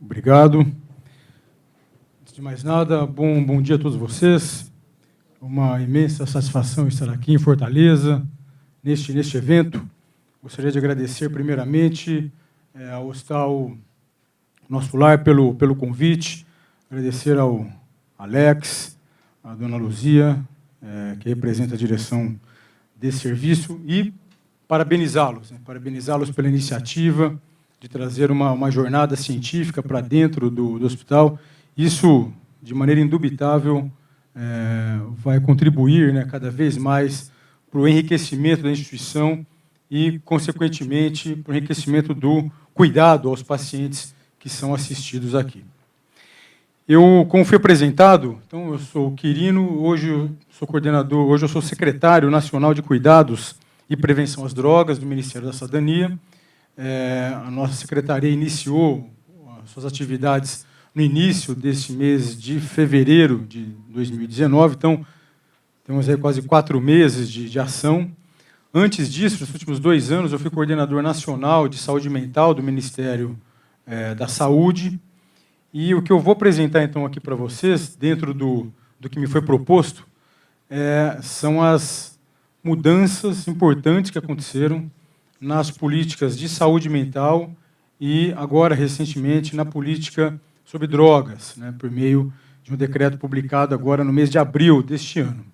Obrigado. Antes de mais nada, bom dia a todos vocês. Uma imensa satisfação estar aqui em Fortaleza, neste evento. Gostaria de agradecer, primeiramente, ao Hostal Nosso Lar pelo convite, agradecer ao Alex, à dona Luzia, que representa a direção desse serviço, e parabenizá-los pela iniciativa de trazer uma jornada científica para dentro do hospital. Isso, de maneira indubitável, vai contribuir, cada vez mais para o enriquecimento da instituição e, consequentemente, para o enriquecimento do cuidado aos pacientes que são assistidos aqui. Eu, como fui apresentado, então eu sou o Quirino, hoje eu sou coordenador, hoje eu sou secretário nacional de Cuidados e Prevenção às Drogas do Ministério da Cidadania. A nossa secretaria iniciou as suas atividades no início deste mês de fevereiro de 2019, então temos aí quase 4 meses de ação. Antes disso, nos últimos 2 anos, eu fui coordenador nacional de saúde mental do Ministério da Saúde, e o que eu vou apresentar, então, aqui para vocês, dentro do que me foi proposto, são as mudanças importantes que aconteceram nas políticas de saúde mental e, agora, recentemente, na política sobre drogas, por meio de um decreto publicado agora no mês de abril deste ano.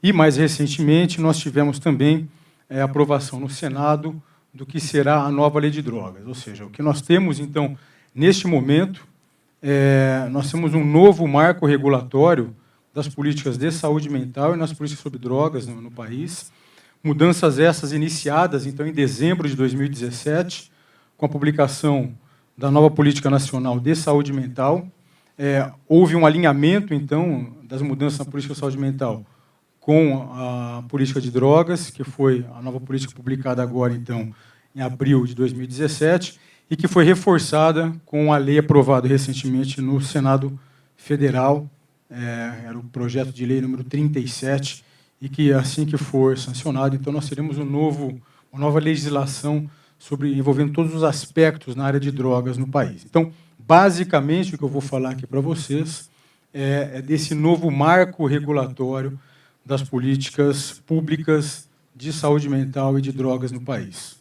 E, mais recentemente, nós tivemos também a aprovação no Senado do que será a nova lei de drogas. Ou seja, o que nós temos, então, neste momento, nós temos um novo marco regulatório das políticas de saúde mental e nas políticas sobre drogas no país. Mudanças essas iniciadas, então, em dezembro de 2017, com a publicação da nova Política Nacional de Saúde Mental. Houve um alinhamento, então, das mudanças na política de saúde mental com a política de drogas, que foi a nova política publicada agora, então, em abril de 2017, e que foi reforçada com a lei aprovada recentemente no Senado Federal, era o projeto de lei número 37, e que, assim que for sancionado, então, nós teremos uma nova legislação envolvendo todos os aspectos na área de drogas no país. Então, basicamente, o que eu vou falar aqui para vocês é desse novo marco regulatório das políticas públicas de saúde mental e de drogas no país.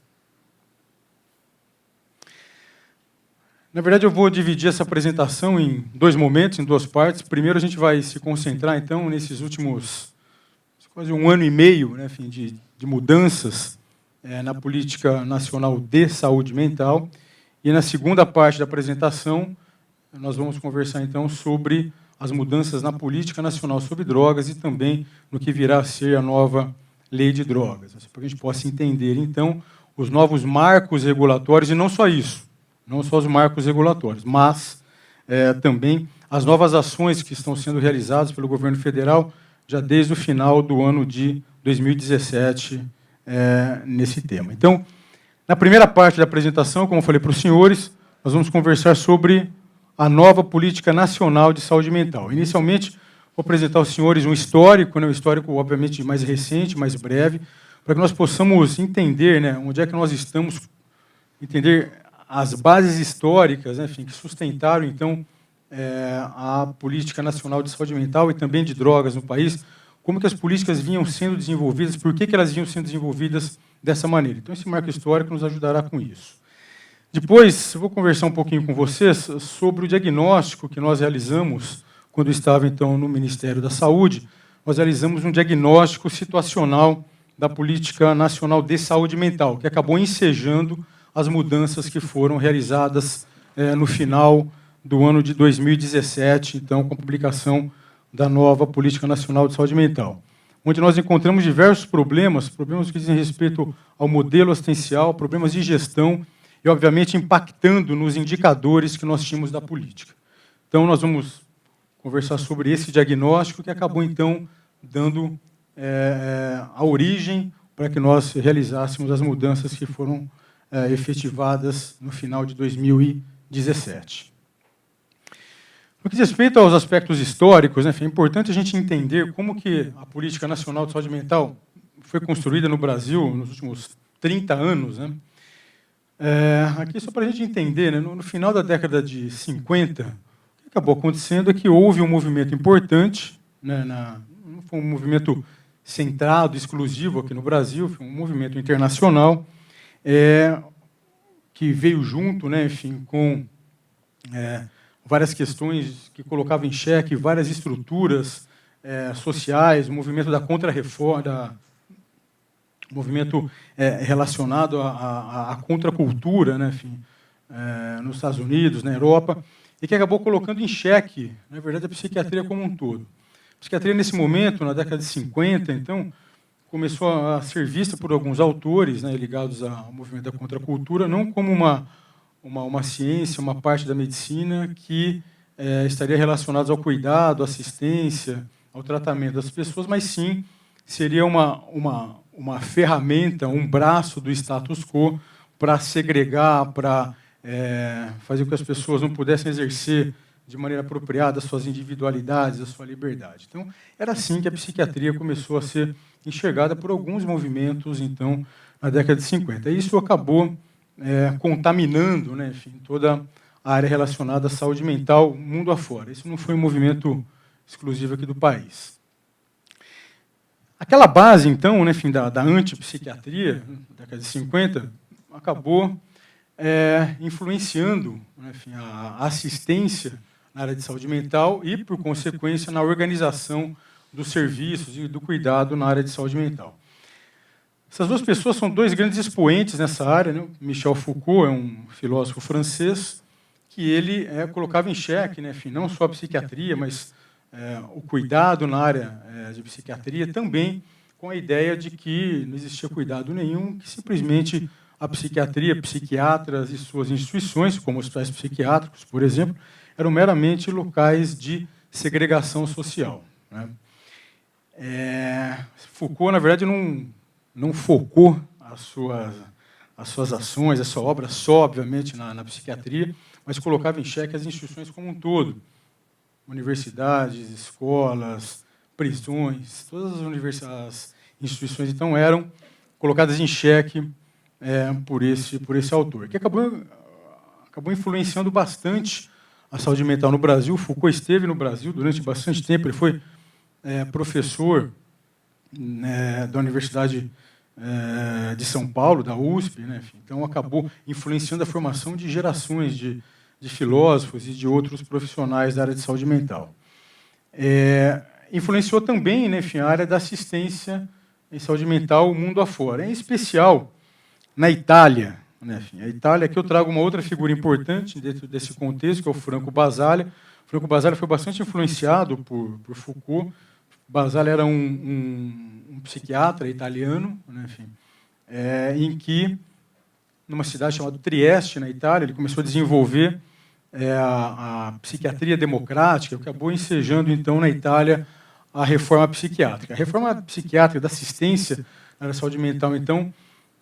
Na verdade, eu vou dividir essa apresentação em 2 momentos, em 2 partes. Primeiro, a gente vai se concentrar, então, nesses últimos quase 1 ano e meio, enfim, de mudanças na política nacional de saúde mental. E, na segunda parte da apresentação, nós vamos conversar, então, sobre as mudanças na política nacional sobre drogas e também no que virá a ser a nova lei de drogas, para que a gente possa entender, então, os novos marcos regulatórios, e não só isso, não só os marcos regulatórios, mas também as novas ações que estão sendo realizadas pelo governo federal já desde o final do ano de 2017 nesse tema. Então, na primeira parte da apresentação, como eu falei para os senhores, nós vamos conversar sobre a nova Política Nacional de Saúde Mental. Inicialmente, vou apresentar aos senhores um histórico, um histórico, obviamente, mais recente, mais breve, para que nós possamos entender onde é que nós estamos, entender as bases históricas, enfim, que sustentaram, então, a Política Nacional de Saúde Mental e também de drogas no país, como que as políticas vinham sendo desenvolvidas, por que elas vinham sendo desenvolvidas dessa maneira. Então, esse marco histórico nos ajudará com isso. Depois, eu vou conversar um pouquinho com vocês sobre o diagnóstico que nós realizamos quando estava, então, no Ministério da Saúde. Nós realizamos um diagnóstico situacional da Política Nacional de Saúde Mental, que acabou ensejando as mudanças que foram realizadas no final do ano de 2017, então, com a publicação da nova Política Nacional de Saúde Mental, onde nós encontramos diversos problemas que dizem respeito ao modelo assistencial, problemas de gestão e, obviamente, impactando nos indicadores que nós tínhamos da política. Então, nós vamos conversar sobre esse diagnóstico que acabou, então, dando a origem para que nós realizássemos as mudanças que foram efetivadas no final de 2017. No que diz respeito aos aspectos históricos, é importante a gente entender como que a Política Nacional de Saúde Mental foi construída no Brasil nos últimos 30 anos. Aqui, só para a gente entender, né, no final da década de 50, o que acabou acontecendo é que houve um movimento importante, né, não foi um movimento centrado, exclusivo aqui no Brasil, foi um movimento internacional, que veio junto, né, enfim, com várias questões que colocavam em xeque várias estruturas sociais, o movimento da contra-reforma, movimento relacionado à contracultura, né, enfim, nos Estados Unidos, na Europa, e que acabou colocando em xeque, na verdade, a psiquiatria como um todo. A psiquiatria, nesse momento, na década de 50, então, começou a ser vista por alguns autores, né, ligados ao movimento da contracultura, não como uma ciência, uma parte da medicina que estaria relacionada ao cuidado, à assistência, ao tratamento das pessoas, mas sim seria uma ferramenta, um braço do status quo para segregar, para fazer com que as pessoas não pudessem exercer de maneira apropriada as suas individualidades, a sua liberdade. Então, era assim que a psiquiatria começou a ser enxergada por alguns movimentos, então, na década de 50. E isso acabou contaminando, né, enfim, toda a área relacionada à saúde mental, mundo afora. Isso não foi um movimento exclusivo aqui do país. Aquela base, então, né, enfim, da antipsiquiatria, na década de 50, acabou influenciando, né, enfim, a assistência na área de saúde mental e, por consequência, na organização dos serviços e do cuidado na área de saúde mental. Essas duas pessoas são dois grandes expoentes nessa área, né? Michel Foucault é um filósofo francês que ele colocava em xeque, né, enfim, não só a psiquiatria, mas o cuidado na área de psiquiatria, também com a ideia de que não existia cuidado nenhum, que simplesmente a psiquiatria, psiquiatras e suas instituições, como hospitais psiquiátricos, por exemplo, eram meramente locais de segregação social, né? Foucault, na verdade, não focou as suas ações, a sua obra só, obviamente, na psiquiatria, mas colocava em xeque as instituições como um todo. Universidades, escolas, prisões, todas as instituições, então, eram colocadas em xeque por esse autor, que acabou influenciando bastante a saúde mental no Brasil. Foucault esteve no Brasil durante bastante tempo, ele foi professor da Universidade de São Paulo, da USP, né? Então acabou influenciando a formação de gerações de filósofos e de outros profissionais da área de saúde mental. Influenciou também, né, enfim, a área da assistência em saúde mental mundo afora, em especial na Itália, né? Enfim, a Itália, aqui eu trago uma outra figura importante dentro desse contexto, que é o Franco Basaglia. O Franco Basaglia foi bastante influenciado por Foucault. Basaglia era um psiquiatra italiano, né, enfim, em que, numa cidade chamada Trieste, na Itália, ele começou a desenvolver a psiquiatria democrática, que acabou ensejando, então, na Itália, a reforma psiquiátrica. A reforma psiquiátrica da assistência na saúde mental, então,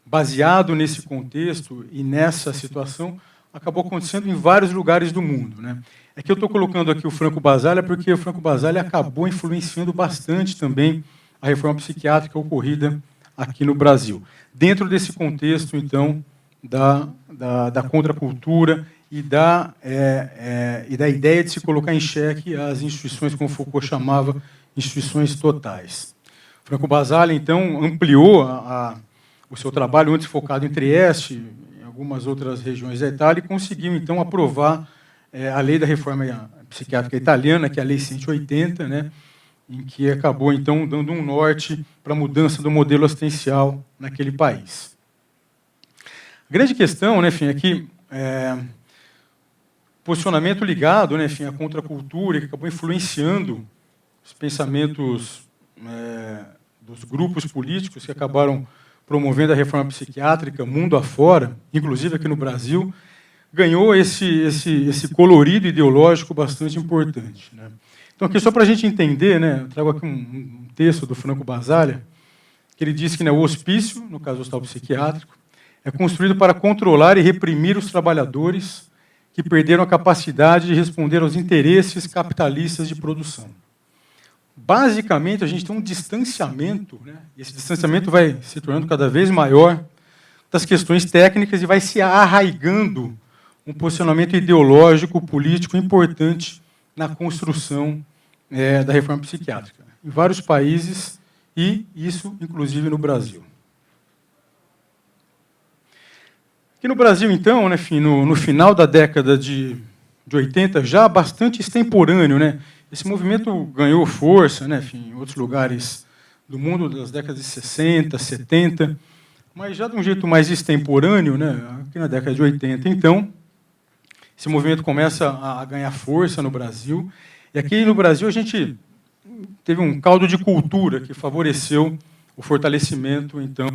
baseado nesse contexto e nessa situação, acabou acontecendo em vários lugares do mundo, né? É que eu estou colocando aqui o Franco Basaglia porque o Franco Basaglia acabou influenciando bastante também a reforma psiquiátrica ocorrida aqui no Brasil. Dentro desse contexto, então, da contracultura e da ideia de se colocar em xeque as instituições, como Foucault chamava, instituições totais. Franco Basaglia, então, ampliou o seu trabalho, antes focado em Trieste, em algumas outras regiões da Itália, e conseguiu, então, aprovar a lei da reforma psiquiátrica italiana, que é a Lei 180, né, em que acabou, então, dando um norte para a mudança do modelo assistencial naquele país. A grande questão, né, enfim, é que posicionamento ligado, né, enfim, à contracultura, que acabou influenciando os pensamentos dos grupos políticos que acabaram promovendo a reforma psiquiátrica mundo afora, inclusive aqui no Brasil, ganhou esse colorido ideológico bastante importante, né? Então, aqui só para a gente entender, né, eu trago aqui um texto do Franco Basaglia, que ele diz que, né, o hospício, no caso do hospital psiquiátrico, é construído para controlar e reprimir os trabalhadores que perderam a capacidade de responder aos interesses capitalistas de produção. Basicamente, a gente tem um distanciamento, né, e esse distanciamento vai se tornando cada vez maior das questões técnicas e vai se arraigando um posicionamento ideológico, político importante na construção da reforma psiquiátrica, em vários países, e isso, inclusive, no Brasil. Aqui no Brasil, então, né, no final da década de 80, já bastante extemporâneo, né, esse movimento ganhou força, né, em outros lugares do mundo, das décadas de 60, 70, mas já de um jeito mais extemporâneo, né, aqui na década de 80, então, esse movimento começa a ganhar força no Brasil. E aqui no Brasil a gente teve um caldo de cultura que favoreceu o fortalecimento, então,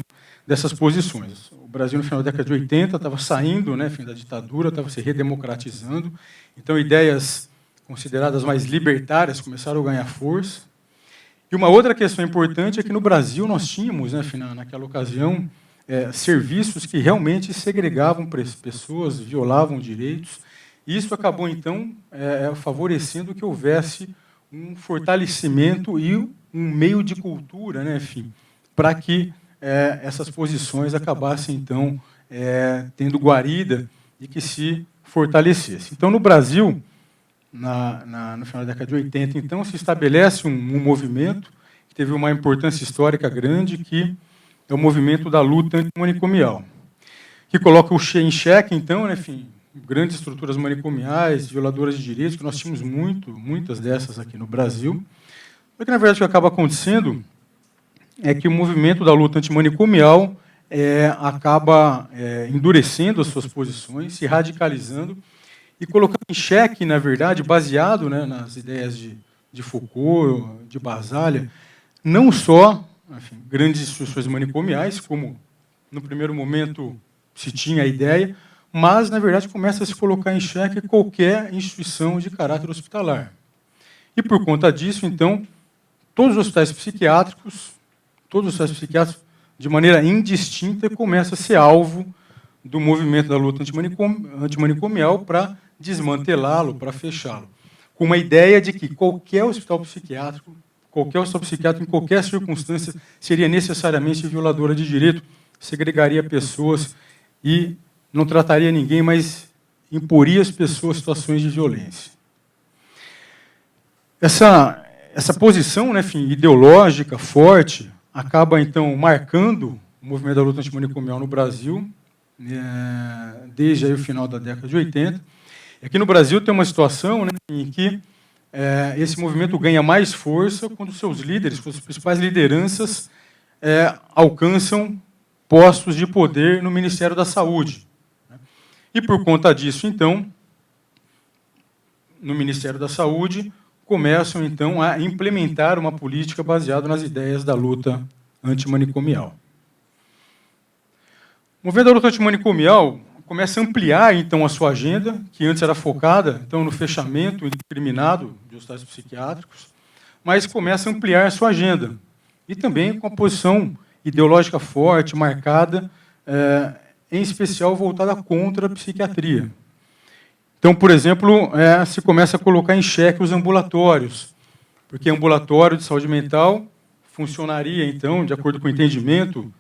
dessas posições. O Brasil, no final da década de 80, estava saindo, né, fim da ditadura, estava se redemocratizando. Então, ideias consideradas mais libertárias começaram a ganhar força. E uma outra questão importante é que no Brasil nós tínhamos, né, naquela ocasião, serviços que realmente segregavam pessoas, violavam direitos. E isso acabou, então, favorecendo que houvesse um fortalecimento e um meio de cultura, né, para que essas posições acabassem, então, tendo guarida e que se fortalecesse. Então, no Brasil, no final da década de 80, então, se estabelece um movimento que teve uma importância histórica grande, que é o movimento da luta antimanicomial, que coloca em xeque, então, né, grandes estruturas manicomiais, violadoras de direitos, que nós tínhamos muitas dessas aqui no Brasil. Só que, na verdade, o que acaba acontecendo é que o movimento da luta antimanicomial acaba endurecendo as suas posições, se radicalizando e colocando em xeque, na verdade, baseado, né, nas ideias de Foucault, de Basaglia, não só grandes instituições manicomiais, como no primeiro momento se tinha a ideia, mas, na verdade, começa a se colocar em xeque qualquer instituição de caráter hospitalar. E, por conta disso, então, todos os hospitais psiquiátricos, de maneira indistinta, começam a ser alvo do movimento da luta antimanicomial para desmantelá-lo, para fechá-lo, com uma ideia de que qualquer hospital psiquiátrico, em qualquer circunstância, seria necessariamente violadora de direito, segregaria pessoas e não trataria ninguém, mas imporia às pessoas situações de violência. Essa posição, né, ideológica forte acaba, então, marcando o movimento da luta antimanicomial no Brasil, desde aí o final da década de 80. E aqui no Brasil tem uma situação, né, em que esse movimento ganha mais força quando seus líderes, quando as principais lideranças alcançam postos de poder no Ministério da Saúde. E, por conta disso, então, no Ministério da Saúde, começam, então, a implementar uma política baseada nas ideias da luta antimanicomial. O movimento da luta antimanicomial começa a ampliar, então, a sua agenda, que antes era focada, então, no fechamento indiscriminado de hospitais psiquiátricos, mas começa a ampliar a sua agenda, e também com a posição ideológica forte, marcada, em especial voltada contra a psiquiatria. Então, por exemplo, se começa a colocar em xeque os ambulatórios, porque ambulatório de saúde mental funcionaria, então, de acordo com o entendimento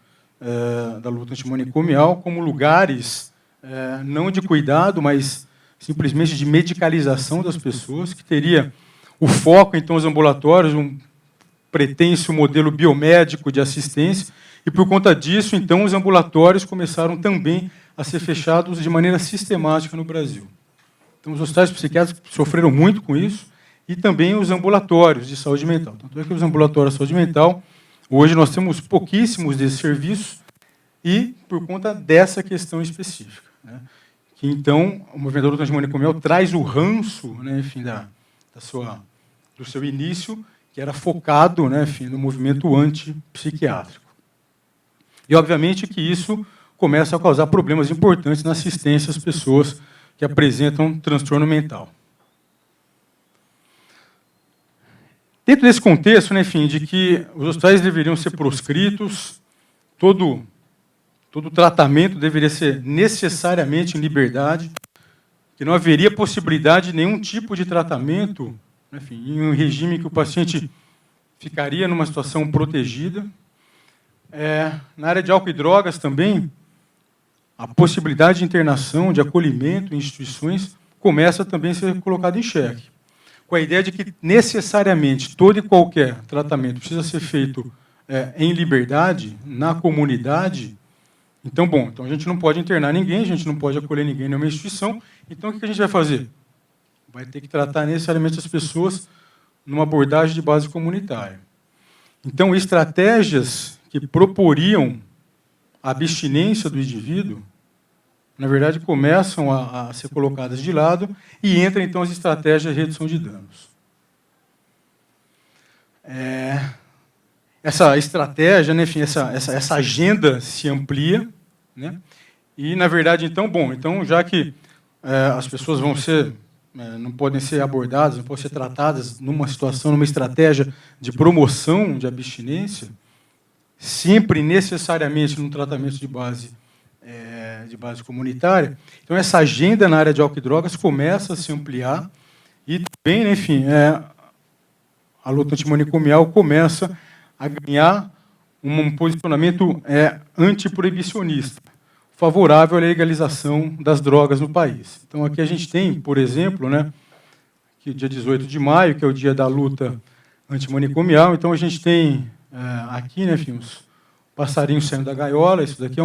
da luta antimanicomial, como lugares não de cuidado, mas simplesmente de medicalização das pessoas, que teria o foco, então, os ambulatórios, um pretenso modelo biomédico de assistência, e, por conta disso, então, os ambulatórios começaram também a ser fechados de maneira sistemática no Brasil. Então, os hospitais psiquiátricos sofreram muito com isso, e também os ambulatórios de saúde mental. Tanto é que os ambulatórios de saúde mental, hoje nós temos pouquíssimos desses serviços, e por conta dessa questão específica, né, que, então, o movimento da luta antimanicomial traz o ranço, né, enfim, do seu início, que era focado, né, enfim, no movimento antipsiquiátrico. E, obviamente, que isso começa a causar problemas importantes na assistência às pessoas que apresentam transtorno mental. Dentro desse contexto, né, enfim, de que os hospitais deveriam ser proscritos, todo tratamento deveria ser necessariamente em liberdade, que não haveria possibilidade de nenhum tipo de tratamento, enfim, em um regime que o paciente ficaria numa situação protegida. Na área de álcool e drogas também, a possibilidade de internação, de acolhimento em instituições, começa também a ser colocada em xeque, com a ideia de que, necessariamente, todo e qualquer tratamento precisa ser feito em liberdade, na comunidade. Então, bom, então a gente não pode internar ninguém, a gente não pode acolher ninguém em nenhuma instituição, então o que a gente vai fazer? Vai ter que tratar necessariamente as pessoas numa abordagem de base comunitária. Então, estratégias que proporiam a abstinência do indivíduo, na verdade, começam a ser colocadas de lado e entram, então, as estratégias de redução de danos. Essa estratégia, né, enfim, essa agenda se amplia, né, e, na verdade, então, bom, então, já que as pessoas vão ser, não podem ser abordadas, não podem ser tratadas numa situação, numa estratégia de promoção de abstinência, sempre necessariamente num tratamento de base comunitária. Então, essa agenda na área de álcool e drogas começa a se ampliar e também, né, enfim, a luta antimanicomial começa a ganhar um posicionamento antiproibicionista, favorável à legalização das drogas no país. Então, aqui a gente tem, por exemplo, né, que dia 18 de maio, que é o dia da luta antimanicomial, então a gente tem aqui, né, enfim, os passarinhos saindo da gaiola, isso daqui é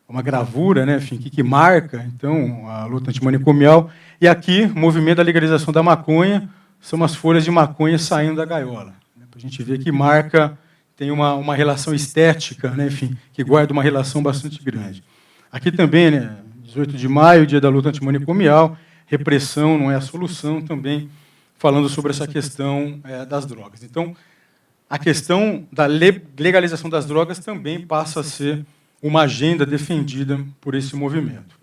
uma gravura, né, enfim, que marca, então, a luta antimanicomial, e aqui, o movimento da legalização da maconha, são as folhas de maconha saindo da gaiola. Para a gente ver que marca, tem uma relação estética, né, enfim, que guarda uma relação bastante grande. Aqui também, né, 18 de maio, dia da luta antimanicomial, repressão não é a solução, também falando sobre essa questão das drogas. Então, a questão da legalização das drogas também passa a ser uma agenda defendida por esse movimento.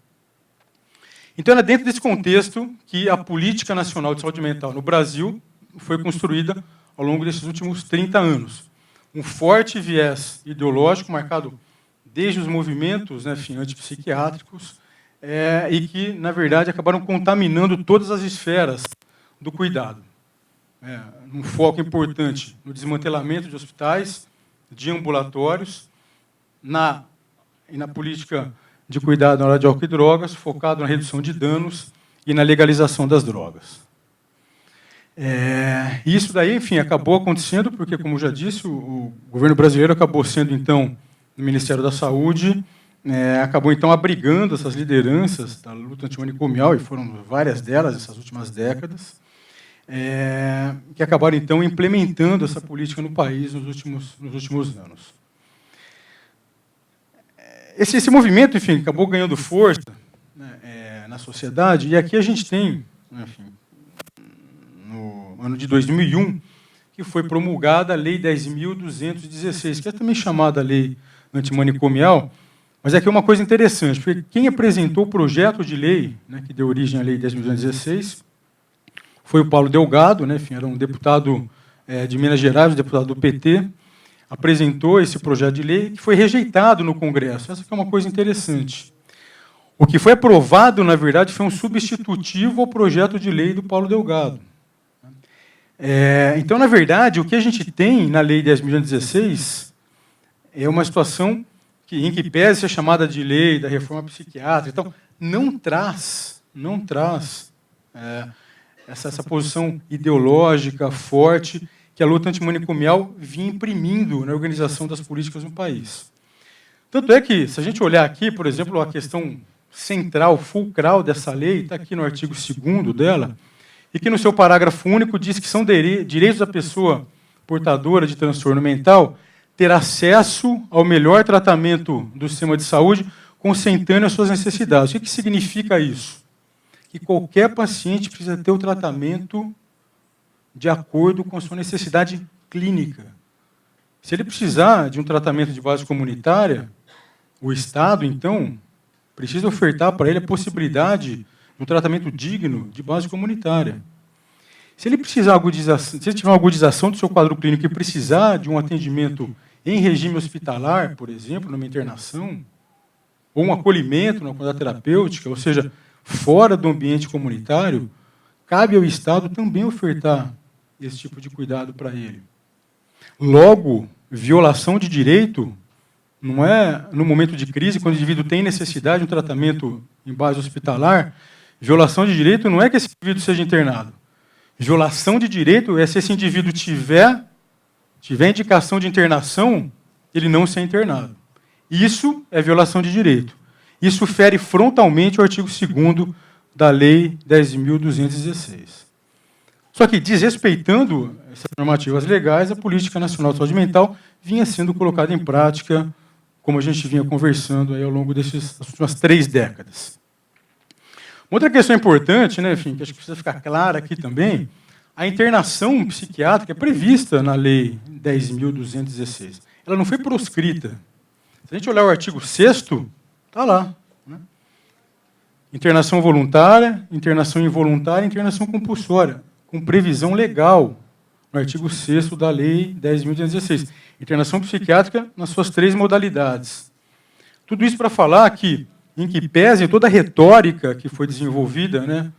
Então, é dentro desse contexto que a Política Nacional de Saúde Mental no Brasil foi construída ao longo desses últimos 30 anos. Um forte viés ideológico marcado desde os movimentos, né, enfim, antipsiquiátricos, e que, na verdade, acabaram contaminando todas as esferas do cuidado. Um foco importante no desmantelamento de hospitais, de ambulatórios, e na política de cuidado na hora de álcool e drogas, focado na redução de danos e na legalização das drogas. Isso daí, enfim, acabou acontecendo porque, como já disse, o governo brasileiro acabou sendo, então, no Ministério da Saúde, acabou, então, abrigando essas lideranças da luta antimanicomial, e foram várias delas essas últimas décadas, que acabaram, então, implementando essa política no país nos últimos anos. Esse movimento, enfim, acabou ganhando força, né, na sociedade, e aqui a gente tem, enfim, no ano de 2001, que foi promulgada a Lei 10.216, que é também chamada Lei Antimanicomial, mas aqui é uma coisa interessante, porque quem apresentou o projeto de lei, né, que deu origem à Lei 10.216, foi o Paulo Delgado, né, enfim, era um deputado de Minas Gerais, um deputado do PT, apresentou esse projeto de lei que foi rejeitado no Congresso. Essa que é uma coisa interessante. O que foi aprovado, na verdade, foi um substitutivo ao projeto de lei do Paulo Delgado. Então, na verdade, o que a gente tem na Lei 10.216 é uma situação em que pese ser chamada de lei da reforma psiquiátrica, então, não traz essa posição ideológica forte que a luta antimanicomial vinha imprimindo na organização das políticas no país. Tanto é que, se a gente olhar aqui, por exemplo, a questão central, fulcral dessa lei, está aqui no artigo 2º dela, e que no seu parágrafo único diz que são direitos da pessoa portadora de transtorno mental ter acesso ao melhor tratamento do sistema de saúde, consentando as suas necessidades. O que significa isso? Que qualquer paciente precisa ter o tratamento de acordo com a sua necessidade clínica. Se ele precisar de um tratamento de base comunitária, o Estado, então, precisa ofertar para ele a possibilidade de um tratamento digno de base comunitária. Se ele tiver uma agudização do seu quadro clínico e precisar de um atendimento em regime hospitalar, por exemplo, numa internação, ou um acolhimento numa conduta terapêutica, ou seja, fora do ambiente comunitário, cabe ao Estado também ofertar esse tipo de cuidado para ele. Logo, violação de direito Não é no momento de crise, quando o indivíduo tem necessidade de um tratamento em base hospitalar. Violação de direito não é que esse indivíduo seja internado. Violação de direito é se esse indivíduo tiver indicação de internação, ele não ser internado. Isso é violação de direito. Isso fere frontalmente o artigo 2º da Lei 10.216. Só que, desrespeitando essas normativas legais, a Política Nacional de Saúde Mental vinha sendo colocada em prática, como a gente vinha conversando aí ao longo das últimas 3 décadas. Outra questão importante, né, enfim, que acho que precisa ficar clara aqui também, a internação psiquiátrica é prevista na Lei 10.216. Ela não foi proscrita. Se a gente olhar o artigo 6º, está lá. Né? Internação voluntária, internação involuntária, internação compulsória, com previsão legal no artigo 6º da Lei 10.216. Internação psiquiátrica nas suas 3 modalidades. Tudo isso para falar que, em que pese toda a retórica que foi desenvolvida, né,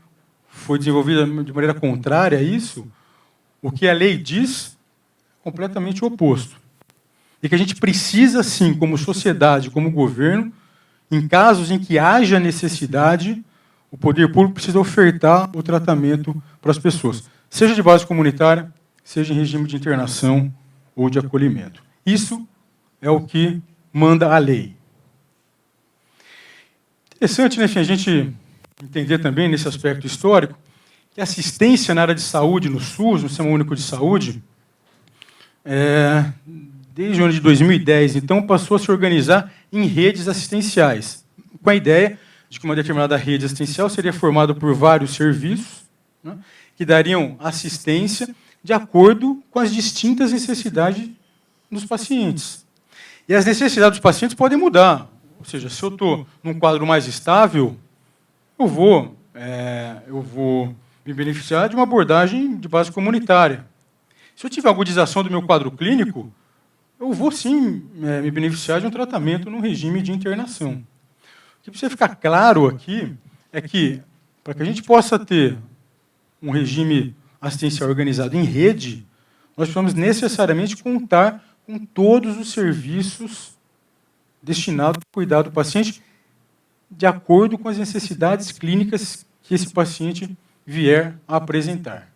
foi desenvolvida de maneira contrária a isso, o que a lei diz é completamente o oposto. E que a gente precisa, sim, como sociedade, como governo, em casos em que haja necessidade, o poder público precisa ofertar o tratamento para as pessoas, seja de base comunitária, seja em regime de internação ou de acolhimento. Isso é o que manda a lei. Interessante, né, enfim, a gente entender também, nesse aspecto histórico, que a assistência na área de saúde, no SUS, no Sistema Único de Saúde, desde o ano de 2010, então, passou a se organizar em redes assistenciais, com a ideia de que uma determinada rede assistencial seria formada por vários serviços, né, que dariam assistência de acordo com as distintas necessidades dos pacientes. E as necessidades dos pacientes podem mudar. Ou seja, se eu estou num quadro mais estável, eu vou me beneficiar de uma abordagem de base comunitária. Se eu tiver agudização do meu quadro clínico, eu vou, sim, me beneficiar de um tratamento no regime de internação. O que precisa ficar claro aqui é que, para que a gente possa ter um regime assistencial organizado em rede, nós precisamos necessariamente contar com todos os serviços destinados ao cuidado do paciente, de acordo com as necessidades clínicas que esse paciente vier a apresentar.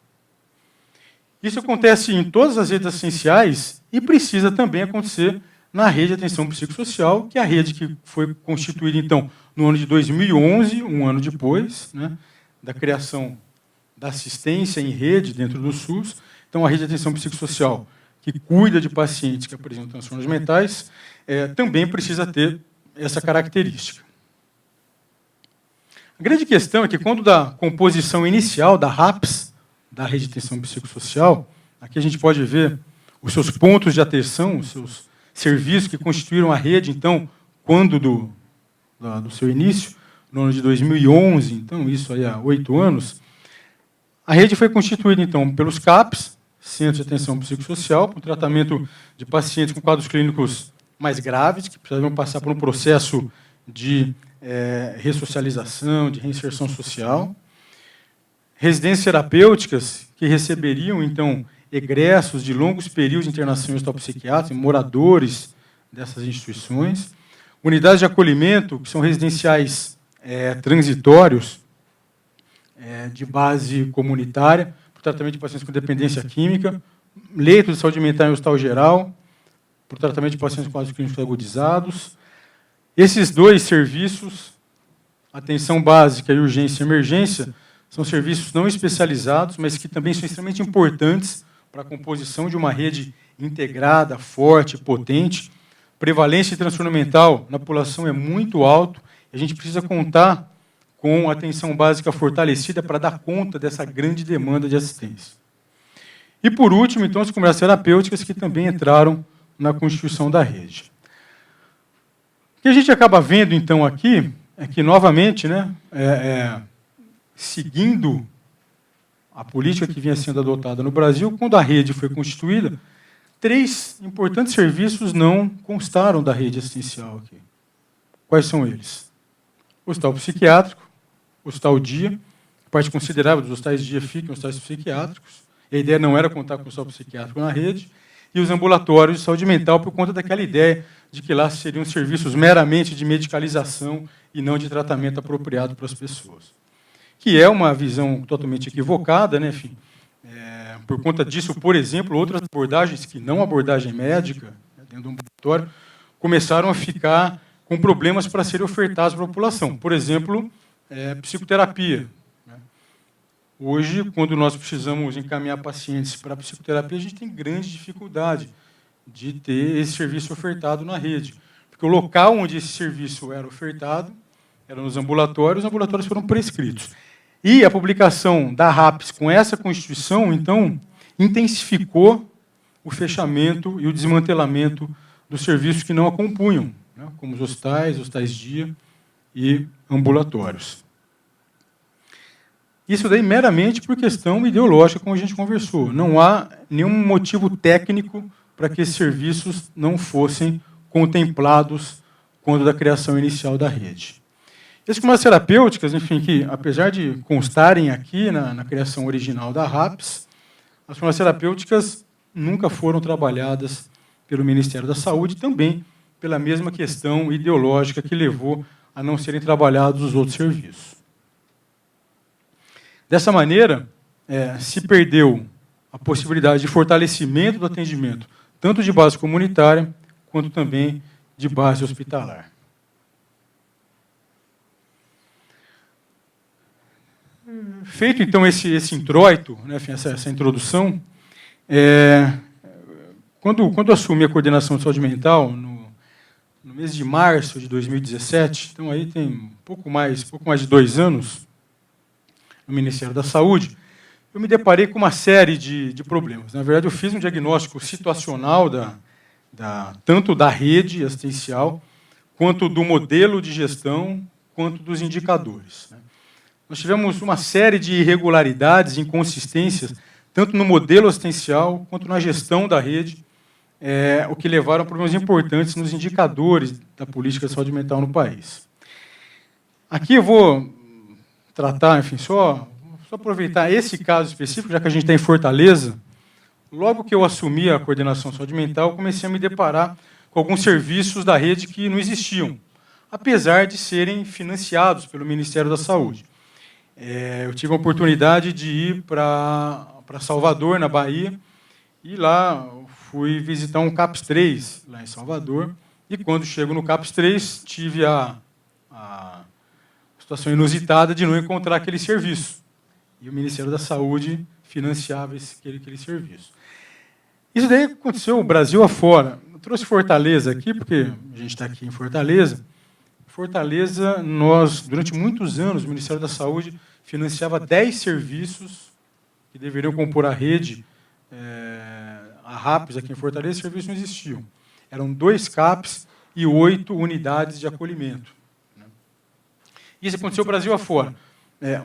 Isso acontece em todas as redes assistenciais e precisa também acontecer na rede de atenção psicossocial, que é a rede que foi constituída, então, no ano de 2011, um ano depois, né, da criação da assistência em rede dentro do SUS. Então, a rede de atenção psicossocial, que cuida de pacientes que apresentam transtornos mentais, também precisa ter essa característica. A grande questão é que, quando da composição inicial da RAPS, da rede de atenção psicossocial, aqui a gente pode ver os seus pontos de atenção, os seus serviços que constituíram a rede, então, quando do seu início, no ano de 2011, então, isso aí há 8 anos, a rede foi constituída, então, pelos CAPs, Centros de Atenção Psicossocial, para o tratamento de pacientes com quadros clínicos mais graves, que precisariam passar por um processo de ressocialização, de reinserção social. Residências terapêuticas, que receberiam, então, egressos de longos períodos de internação em hospital psiquiátrico, moradores dessas instituições. Unidades de acolhimento, que são residenciais transitórios, de base comunitária, para o tratamento de pacientes com dependência química, leitos de saúde mental em hospital geral, para o tratamento de pacientes com quadros clínicos agudizados. Esses 2 serviços, atenção básica e urgência e emergência, são serviços não especializados, mas que também são extremamente importantes para a composição de uma rede integrada, forte, potente. Prevalência de transtorno mental na população é muito alto, e a gente precisa contar com atenção básica fortalecida para dar conta dessa grande demanda de assistência. E, por último, então, as comunidades terapêuticas, que também entraram na constituição da rede. O que a gente acaba vendo, então, aqui, é que, novamente, né, seguindo a política que vinha sendo adotada no Brasil, quando a rede foi constituída, 3 importantes serviços não constaram da rede assistencial aqui. Quais são eles? O hospital psiquiátrico, o hospital dia, parte considerável dos hospitais dia fica em hospitais psiquiátricos. A ideia não era contar com o hospital psiquiátrico na rede. e os ambulatórios de saúde mental, por conta daquela ideia de que lá seriam serviços meramente de medicalização e não de tratamento apropriado para as pessoas. Que é uma visão totalmente equivocada, né? Enfim, por conta disso, por exemplo, outras abordagens, que não abordagem médica, dentro do ambulatório, começaram a ficar com problemas para serem ofertados para a população. Por exemplo, psicoterapia. Hoje, quando nós precisamos encaminhar pacientes para a psicoterapia, a gente tem grande dificuldade de ter esse serviço ofertado na rede. Porque o local onde esse serviço era ofertado era nos ambulatórios, os ambulatórios foram prescritos. E a publicação da RAPS com essa Constituição, então, intensificou o fechamento e o desmantelamento dos serviços que não a compunham, né, como os hospitais-dia e ambulatórios. Isso daí meramente por questão ideológica, como a gente conversou. Não há nenhum motivo técnico para que esses serviços não fossem contemplados quando da criação inicial da rede. As comunidades terapêuticas, enfim, que apesar de constarem aqui na criação original da RAPS, as comunidades terapêuticas nunca foram trabalhadas pelo Ministério da Saúde, também pela mesma questão ideológica que levou a não serem trabalhados os outros serviços. Dessa maneira, se perdeu a possibilidade de fortalecimento do atendimento, tanto de base comunitária, quanto também de base hospitalar. Feito, então, esse introito, né, essa introdução, quando assumi a coordenação de saúde mental, no mês de março de 2017, então aí tem um pouco mais de 2 anos, no Ministério da Saúde, eu me deparei com uma série de problemas. Na verdade, eu fiz um diagnóstico situacional tanto da rede assistencial, quanto do modelo de gestão, quanto dos indicadores. Nós tivemos uma série de irregularidades, inconsistências, tanto no modelo assistencial, quanto na gestão da rede, o que levaram a problemas importantes nos indicadores da política de saúde mental no país. Aqui eu vou tratar, enfim, só aproveitar esse caso específico, já que a gente está em Fortaleza. Logo que eu assumi a coordenação de saúde mental, eu comecei a me deparar com alguns serviços da rede que não existiam, apesar de serem financiados pelo Ministério da Saúde. Eu tive a oportunidade de ir para Salvador, na Bahia, e lá fui visitar um CAPS 3, lá em Salvador, e quando chego no CAPS 3, tive a situação inusitada de não encontrar aquele serviço. E o Ministério da Saúde financiava aquele serviço. Isso daí aconteceu o Brasil afora. Eu trouxe Fortaleza aqui, porque a gente está aqui em Fortaleza. Fortaleza, durante muitos anos, o Ministério da Saúde financiava 10 serviços que deveriam compor a rede, a RAPS aqui em Fortaleza, esses serviços não existiam. Eram 2 CAPs e 8 unidades de acolhimento. Isso aconteceu no Brasil afora.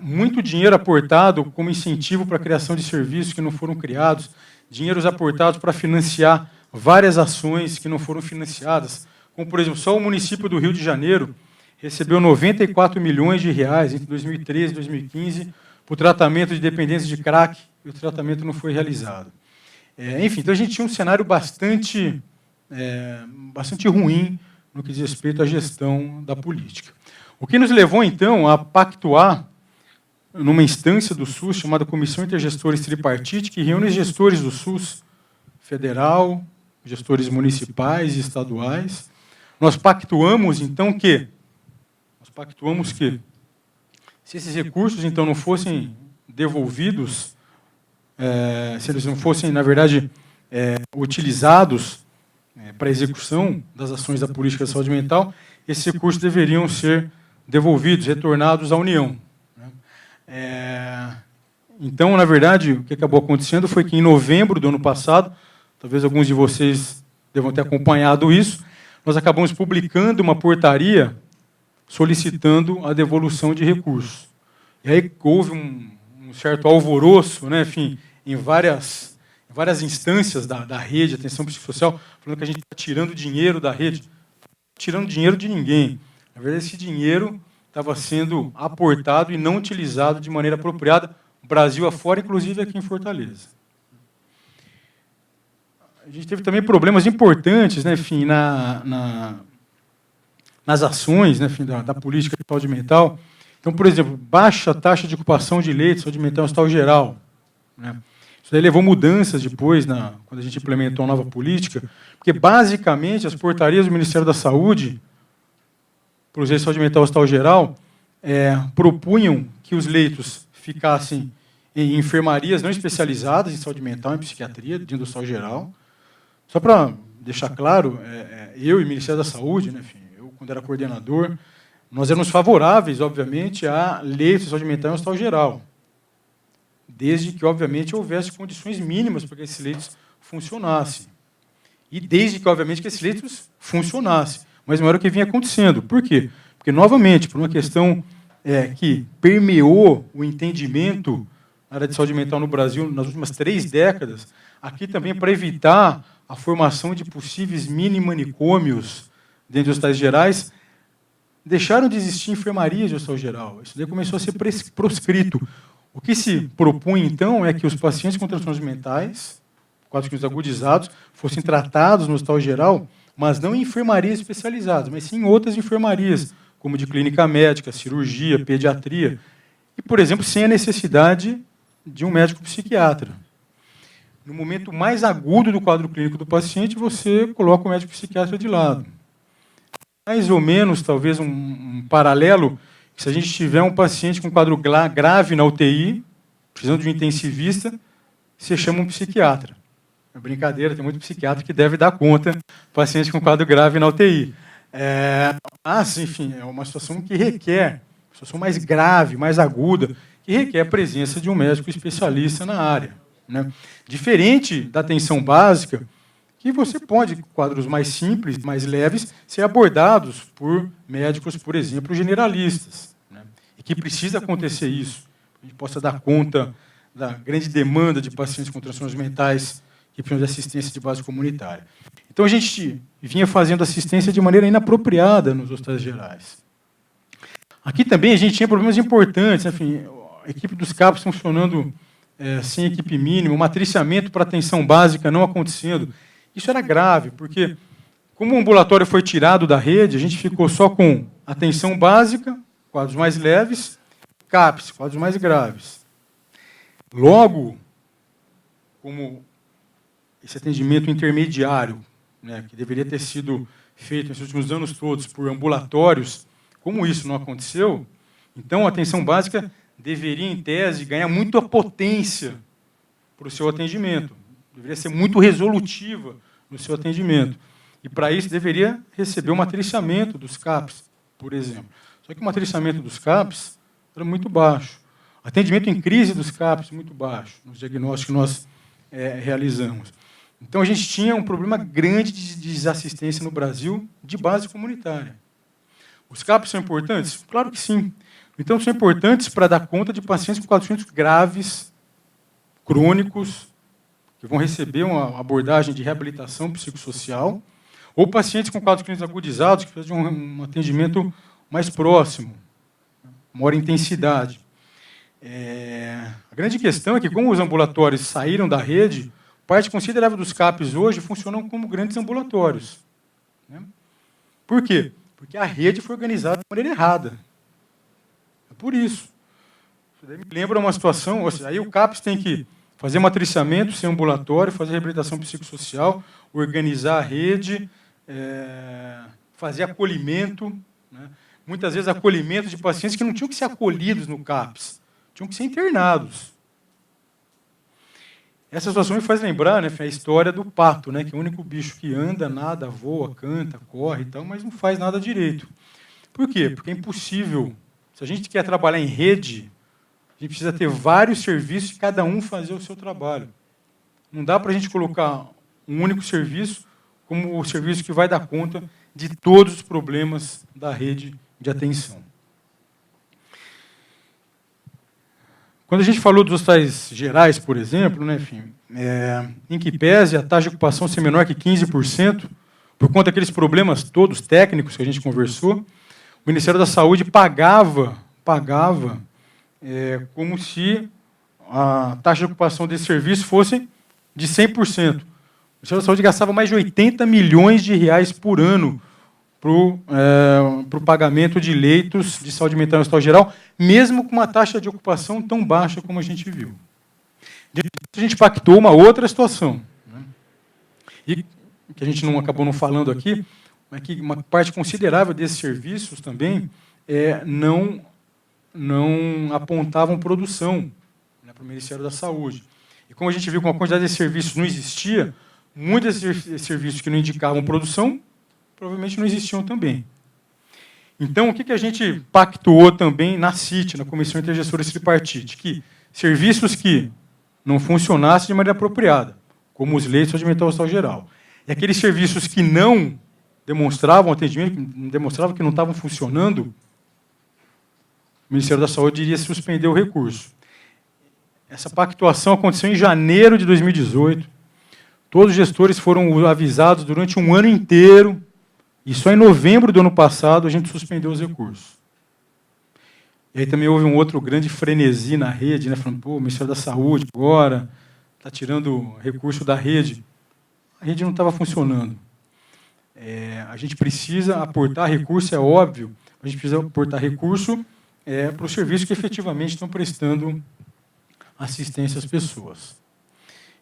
Muito dinheiro aportado como incentivo para a criação de serviços que não foram criados, dinheiros aportados para financiar várias ações que não foram financiadas, como, por exemplo, só o município do Rio de Janeiro recebeu 94 milhões de reais entre 2013 e 2015 para o tratamento de dependência de crack, e o tratamento não foi realizado. Enfim, então a gente tinha um cenário bastante ruim no que diz respeito à gestão da política. O que nos levou, então, a pactuar numa instância do SUS chamada Comissão Intergestores Tripartite, que reúne gestores do SUS federal, gestores municipais e estaduais. Nós pactuamos, então, que se esses recursos, então, não fossem devolvidos, se eles não fossem, na verdade, utilizados para a execução das ações da política de saúde mental, esses recursos deveriam ser devolvidos, retornados à União. Então, na verdade, o que acabou acontecendo foi que, em novembro do ano passado, talvez alguns de vocês devam ter acompanhado isso, nós acabamos publicando uma portaria solicitando a devolução de recursos. E aí houve um certo alvoroço, né, enfim, em várias instâncias da rede de atenção psicossocial, falando que a gente está tirando dinheiro da rede. Tirando dinheiro de ninguém. Na verdade, esse dinheiro estava sendo aportado e não utilizado de maneira apropriada, Brasil afora, inclusive aqui em Fortaleza. a gente teve também problemas importantes, né, enfim, nas ações, né, enfim, da política de saúde mental. Então, por exemplo, baixa taxa de ocupação de leitos de saúde mental no hospital geral, né? Isso daí levou mudanças depois, quando a gente implementou a nova política, porque, basicamente, as portarias do Ministério da Saúde, para os leitos de saúde mental no hospital geral, propunham que os leitos ficassem em enfermarias não especializadas em saúde mental, em psiquiatria, dentro do hospital geral. Só para deixar claro, eu e o Ministério da Saúde, né, enfim, eu, quando era coordenador, nós éramos favoráveis, obviamente, a leitos de saúde mental em hospital geral, desde que, obviamente, houvesse condições mínimas para que esses leitos funcionassem. E desde que, obviamente, que esses leitos funcionassem. Mas não era o que vinha acontecendo. Por quê? Porque, novamente, por uma questão que permeou o entendimento na área de saúde mental no Brasil nas últimas 3 décadas, aqui também para evitar a formação de possíveis mini-manicômios dentro dos hospitais gerais, deixaram de existir enfermarias de hospital geral. Isso daí começou a ser proscrito. O que se propunha, então, é que os pacientes com transtornos mentais, quadros clínicos agudizados, fossem tratados no hospital geral, mas não em enfermarias especializadas, mas sim em outras enfermarias, como de clínica médica, cirurgia, pediatria, e, por exemplo, sem a necessidade de um médico psiquiatra. No momento mais agudo do quadro clínico do paciente, você coloca o médico psiquiatra de lado. Mais ou menos, talvez, um paralelo, que se a gente tiver um paciente com quadro grave na UTI, precisando de um intensivista, você chama um psiquiatra. É brincadeira, tem muito psiquiatra que deve dar conta do paciente com quadro grave na UTI. Mas, enfim, é uma situação que requer, uma situação mais grave, mais aguda, que requer a presença de um médico especialista na área, né? Diferente da atenção básica, que você pode, quadros mais simples, mais leves, ser abordados por médicos, por exemplo, generalistas, né? E que precisa acontecer isso. A gente possa dar conta da grande demanda de pacientes com transtornos mentais que precisam de assistência de base comunitária. Então, a gente vinha fazendo assistência de maneira inapropriada nos hospitais gerais. Aqui também a gente tinha problemas importantes, enfim, a equipe dos CAPs funcionando sem equipe mínima, o matriciamento para atenção básica não acontecendo. Isso era grave, porque, como o ambulatório foi tirado da rede, a gente ficou só com atenção básica, quadros mais leves, CAPs, quadros mais graves. Logo, como esse atendimento intermediário, né, que deveria ter sido feito nesses últimos anos todos por ambulatórios, como isso não aconteceu, então a atenção básica deveria, em tese, ganhar muita potência para o seu atendimento. Deveria ser muito resolutiva no seu atendimento. E, para isso, deveria receber o matriciamento dos CAPs, por exemplo. Só que o matriciamento dos CAPs era muito baixo. O atendimento em crise dos CAPs, muito baixo, nos diagnósticos que nós realizamos. Então, a gente tinha um problema grande de desassistência no Brasil de base comunitária. Os CAPs são importantes? Claro que sim. Então, são importantes para dar conta de pacientes com quadros clínicos graves, crônicos, que vão receber uma abordagem de reabilitação psicossocial, ou pacientes com quadros clínicos agudizados, que precisam de um atendimento mais próximo, maior intensidade. A grande questão é que, como os ambulatórios saíram da rede, parte considerável dos CAPs hoje funcionam como grandes ambulatórios, né? Por quê? Porque a rede foi organizada de maneira errada. É por isso. Isso daí me lembra uma situação, ou seja, aí o CAPs tem que fazer matriciamento, ser ambulatório, fazer reabilitação psicossocial, organizar a rede, fazer acolhimento, né? Muitas vezes acolhimento de pacientes que não tinham que ser acolhidos no CAPs, tinham que ser internados. Essa situação me faz lembrar, né, a história do pato, né, que é o único bicho que anda, nada, voa, canta, corre, e tal, mas não faz nada direito. Por quê? Porque é impossível. Se a gente quer trabalhar em rede, a gente precisa ter vários serviços e cada um fazer o seu trabalho. Não dá para a gente colocar um único serviço como o serviço que vai dar conta de todos os problemas da rede de atenção. Quando a gente falou dos hospitais gerais, por exemplo, né, enfim, em que pese a taxa de ocupação ser menor que 15%, por conta daqueles problemas todos técnicos que a gente conversou, o Ministério da Saúde pagava como se a taxa de ocupação desse serviço fosse de 100%. Ministério da Saúde gastava mais de 80 milhões de reais por ano para o pagamento de leitos de saúde mental no Hospital Geral, mesmo com uma taxa de ocupação tão baixa como a gente viu. A gente pactou uma outra situação, né? E que a gente acabou não falando aqui, mas que uma parte considerável desses serviços também não apontavam produção, né, para o Ministério da Saúde. E como a gente viu que uma quantidade de serviços não existia, muitos desses serviços que não indicavam produção, provavelmente não existiam também. Então, o que a gente pactuou também na CIT, na Comissão Intergestora Tripartite? Que serviços que não funcionassem de maneira apropriada, como os leitos de saúde mental no Hospital Geral, e aqueles serviços que não demonstravam atendimento, demonstravam que não estavam funcionando, o Ministério da Saúde iria suspender o recurso. Essa pactuação aconteceu em janeiro de 2018. Todos os gestores foram avisados durante um ano inteiro, e só em novembro do ano passado a gente suspendeu os recursos. E aí também houve um outro grande frenesi na rede, né, falando, pô, o Ministério da Saúde agora está tirando recurso da rede. A rede não estava funcionando. A gente precisa aportar recurso, é óbvio, a gente precisa aportar recurso para os serviços que efetivamente estão prestando assistência às pessoas.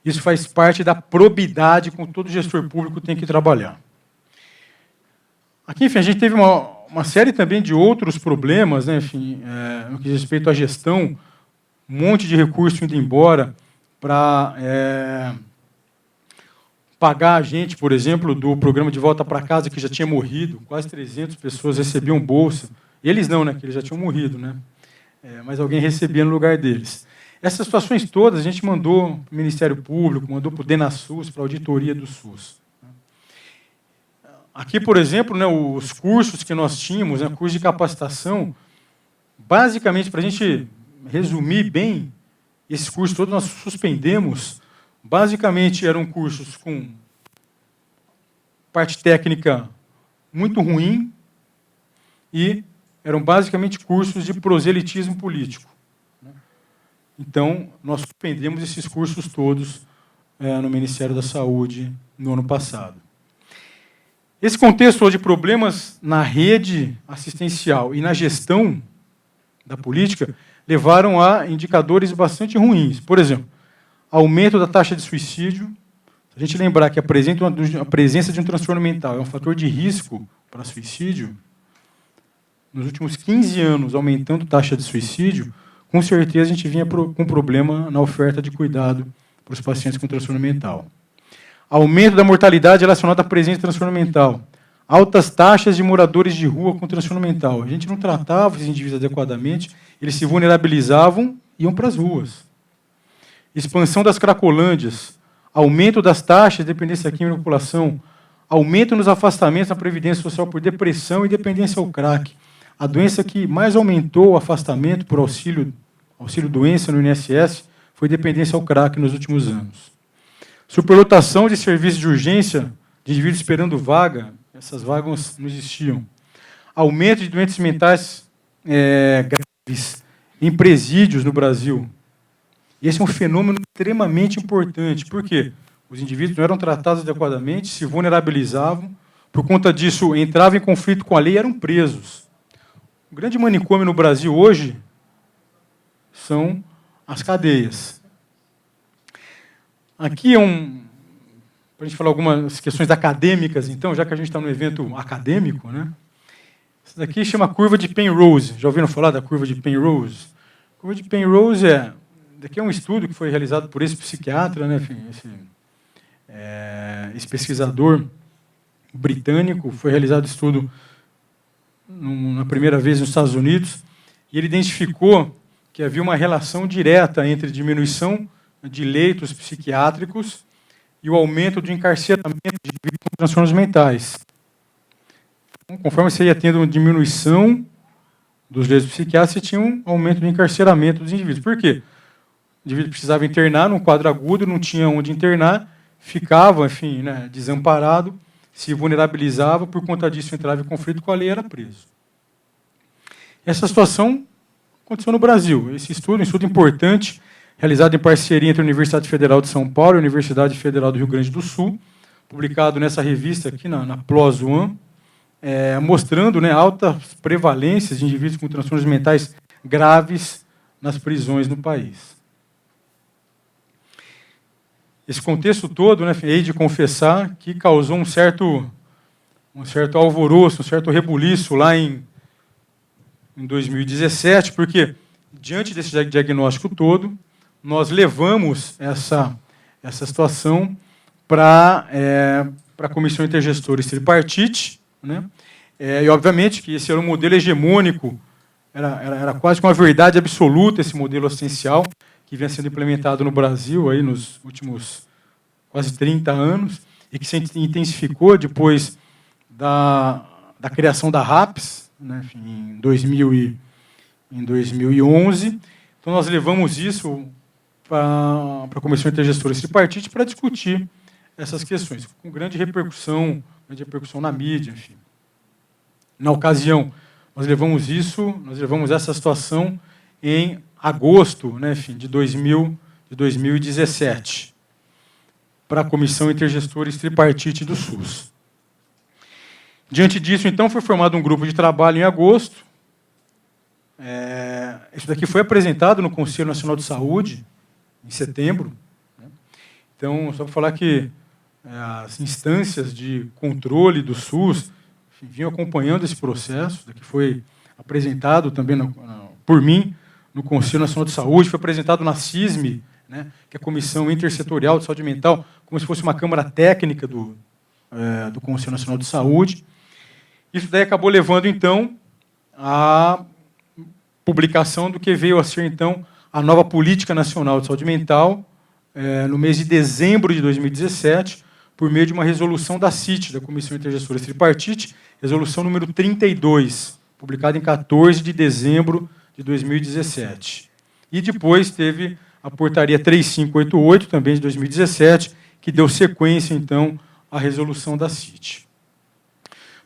Isso faz parte da probidade com que todo gestor público tem que trabalhar. Aqui, enfim, a gente teve uma série também de outros problemas, né, enfim, no que diz respeito à gestão, um monte de recurso indo embora para pagar a gente, por exemplo, do programa de volta para casa, que já tinha morrido, quase 300 pessoas recebiam bolsa. Eles não, né, que eles já tinham morrido, né, mas alguém recebia no lugar deles. Essas situações todas a gente mandou para o Ministério Público, mandou para o DenaSUS, para a auditoria do SUS. Aqui, por exemplo, né, os cursos que nós tínhamos, né, curso de capacitação, basicamente, para a gente resumir bem, esses cursos todos nós suspendemos, basicamente eram cursos com parte técnica muito ruim e eram basicamente cursos de proselitismo político. Então, nós suspendemos esses cursos todos no Ministério da Saúde no ano passado. Esse contexto de problemas na rede assistencial e na gestão da política levaram a indicadores bastante ruins. Por exemplo, aumento da taxa de suicídio. Se a gente lembrar que a presença de um transtorno mental é um fator de risco para suicídio, nos últimos 15 anos aumentando a taxa de suicídio, com certeza a gente vinha com problema na oferta de cuidado para os pacientes com transtorno mental. Aumento da mortalidade relacionada à presença de transtorno mental. Altas taxas de moradores de rua com transtorno mental. A gente não tratava esses indivíduos adequadamente, eles se vulnerabilizavam e iam para as ruas. Expansão das cracolândias. Aumento das taxas de dependência química na população. Aumento nos afastamentos na Previdência Social por depressão e dependência ao crack. A doença que mais aumentou o afastamento por auxílio-doença no INSS foi dependência ao crack nos últimos anos. Superlotação de serviços de urgência de indivíduos esperando vaga, essas vagas não existiam. Aumento de doentes mentais graves em presídios no Brasil. Esse é um fenômeno extremamente importante. Por quê? Os indivíduos não eram tratados adequadamente, se vulnerabilizavam, por conta disso entravam em conflito com a lei e eram presos. O grande manicômio no Brasil hoje são as cadeias. Aqui para a gente falar algumas questões acadêmicas, então, já que a gente está no evento acadêmico, né? Isso daqui chama curva de Penrose. Já ouviram falar da curva de Penrose? A curva de Penrose daqui é um estudo que foi realizado por esse psiquiatra, né? Enfim, esse pesquisador britânico. Foi realizado estudo na primeira vez nos Estados Unidos, e ele identificou que havia uma relação direta entre diminuição de leitos psiquiátricos e o aumento do encarceramento de indivíduos com transtornos mentais. Então, conforme você ia tendo uma diminuição dos leitos psiquiátricos, você tinha um aumento do encarceramento dos indivíduos. Por quê? O indivíduo precisava internar num quadro agudo, não tinha onde internar, ficava, enfim, né, desamparado, se vulnerabilizava, por conta disso entrava em conflito com a lei e era preso. Essa situação aconteceu no Brasil. Esse estudo é um estudo importante, realizado em parceria entre a Universidade Federal de São Paulo e a Universidade Federal do Rio Grande do Sul, publicado nessa revista aqui, na PLOS One, mostrando, né, altas prevalências de indivíduos com transtornos mentais graves nas prisões no país. Esse contexto todo, né, hei de confessar que causou um certo alvoroço, um certo rebuliço lá em 2017, porque, diante desse diagnóstico todo, nós levamos essa situação para a Comissão Intergestores Tripartite, né? E, obviamente, que esse era um modelo hegemônico, era quase que uma verdade absoluta esse modelo assistencial, que vinha sendo implementado no Brasil aí nos últimos quase 30 anos, e que se intensificou depois da criação da RAPS, né, enfim, em 2011. Então, nós levamos isso para a Comissão Intergestores Tripartite para discutir essas questões, com grande repercussão na mídia, enfim. Na ocasião, nós levamos essa situação em agosto, né, enfim, de 2017, para a Comissão Intergestores Tripartite do SUS. Diante disso, então, foi formado um grupo de trabalho em agosto. Isso daqui foi apresentado no Conselho Nacional de Saúde, em setembro. Então, só para falar que as instâncias de controle do SUS, enfim, vinham acompanhando esse processo, que foi apresentado também por mim no Conselho Nacional de Saúde, foi apresentado na CISM, né, que é a Comissão Intersetorial de Saúde Mental, como se fosse uma câmara técnica do Conselho Nacional de Saúde. Isso daí acabou levando, então, à publicação do que veio a ser, então, a nova Política Nacional de Saúde Mental, no mês de dezembro de 2017, por meio de uma resolução da CIT, da Comissão Intergestores Tripartite, resolução número 32, publicada em 14 de dezembro de 2017. E depois teve a portaria 3588, também de 2017, que deu sequência, então, à resolução da CIT.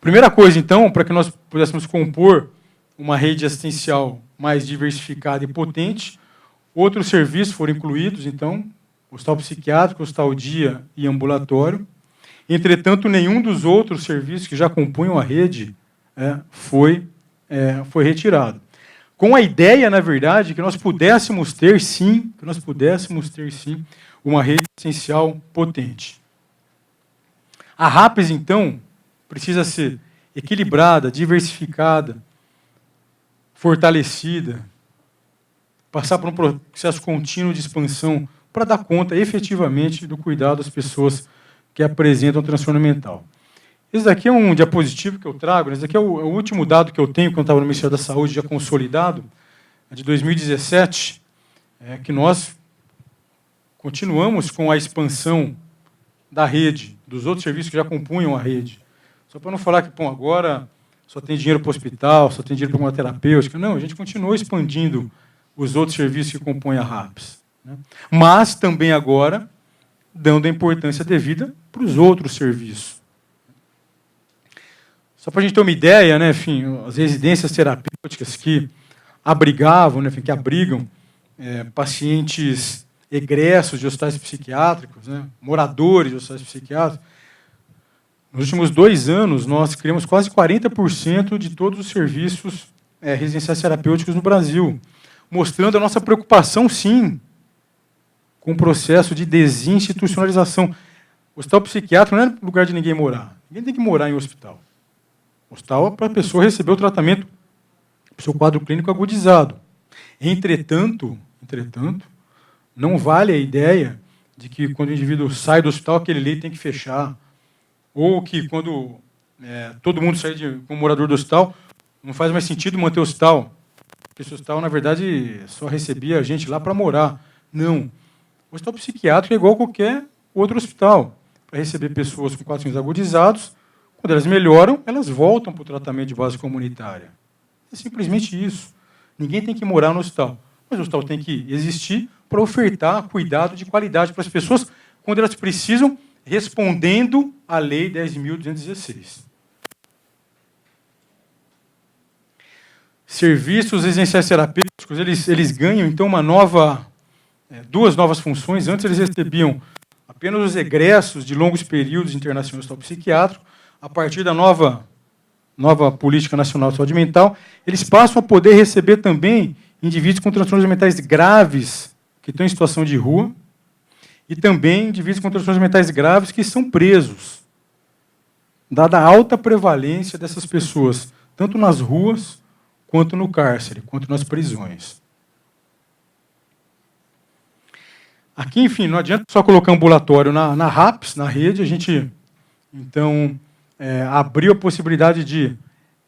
Primeira coisa, então, para que nós pudéssemos compor uma rede assistencial mais diversificada e potente, outros serviços foram incluídos, então, hospital psiquiátrico, hospital dia e ambulatório. Entretanto, nenhum dos outros serviços que já compunham a rede foi retirado. Com a ideia, na verdade, que nós pudéssemos ter, sim, uma rede assistencial potente. A RAPS, então, precisa ser equilibrada, diversificada, fortalecida, passar por um processo contínuo de expansão para dar conta, efetivamente, do cuidado das pessoas que apresentam transtorno mental. Esse daqui é um diapositivo que eu trago, esse daqui é o último dado que eu tenho, quando eu estava no Ministério da Saúde, já consolidado, de 2017, que nós continuamos com a expansão da rede, dos outros serviços que já compunham a rede. Só para não falar que, agora só tem dinheiro para o hospital, só tem dinheiro para uma terapêutica. Não, a gente continua expandindo os outros serviços que compõem a RAPS. Né? Mas também agora dando a importância devida para os outros serviços. Só para a gente ter uma ideia, né, enfim, as residências terapêuticas que abrigavam, né, enfim, que abrigam pacientes egressos de hospitais psiquiátricos, né, moradores de hospitais psiquiátricos. Nos últimos 2 anos, nós criamos quase 40% de todos os serviços residenciais terapêuticos no Brasil, mostrando a nossa preocupação, sim, com o processo de desinstitucionalização. O hospital psiquiátrico não é lugar de ninguém morar. Ninguém tem que morar em hospital. O hospital é para a pessoa receber o tratamento do seu quadro clínico agudizado. Entretanto, não vale a ideia de que quando o indivíduo sai do hospital, aquele leito tem que fechar, ou que quando todo mundo sai como morador do hospital, não faz mais sentido manter o hospital. Porque esse hospital, na verdade, só recebia gente lá para morar. Não. O hospital psiquiátrico é igual a qualquer outro hospital, para receber pessoas com quadros agudizados. Quando elas melhoram, elas voltam para o tratamento de base comunitária. É simplesmente isso. Ninguém tem que morar no hospital, mas o hospital tem que existir para ofertar cuidado de qualidade para as pessoas quando elas precisam, respondendo à Lei 10.216. Serviços residenciais terapêuticos, eles ganham, então, uma nova duas novas funções. Antes eles recebiam apenas os egressos de longos períodos de internação no hospital psiquiátrico. A partir da nova Política Nacional de Saúde Mental, eles passam a poder receber também indivíduos com transtornos mentais graves, que estão em situação de rua, e também indivíduos com transtornos mentais graves que são presos, dada a alta prevalência dessas pessoas, tanto nas ruas, quanto no cárcere, quanto nas prisões. Aqui, enfim, não adianta só colocar ambulatório na RAPS, na rede, a gente, então, abriu a possibilidade de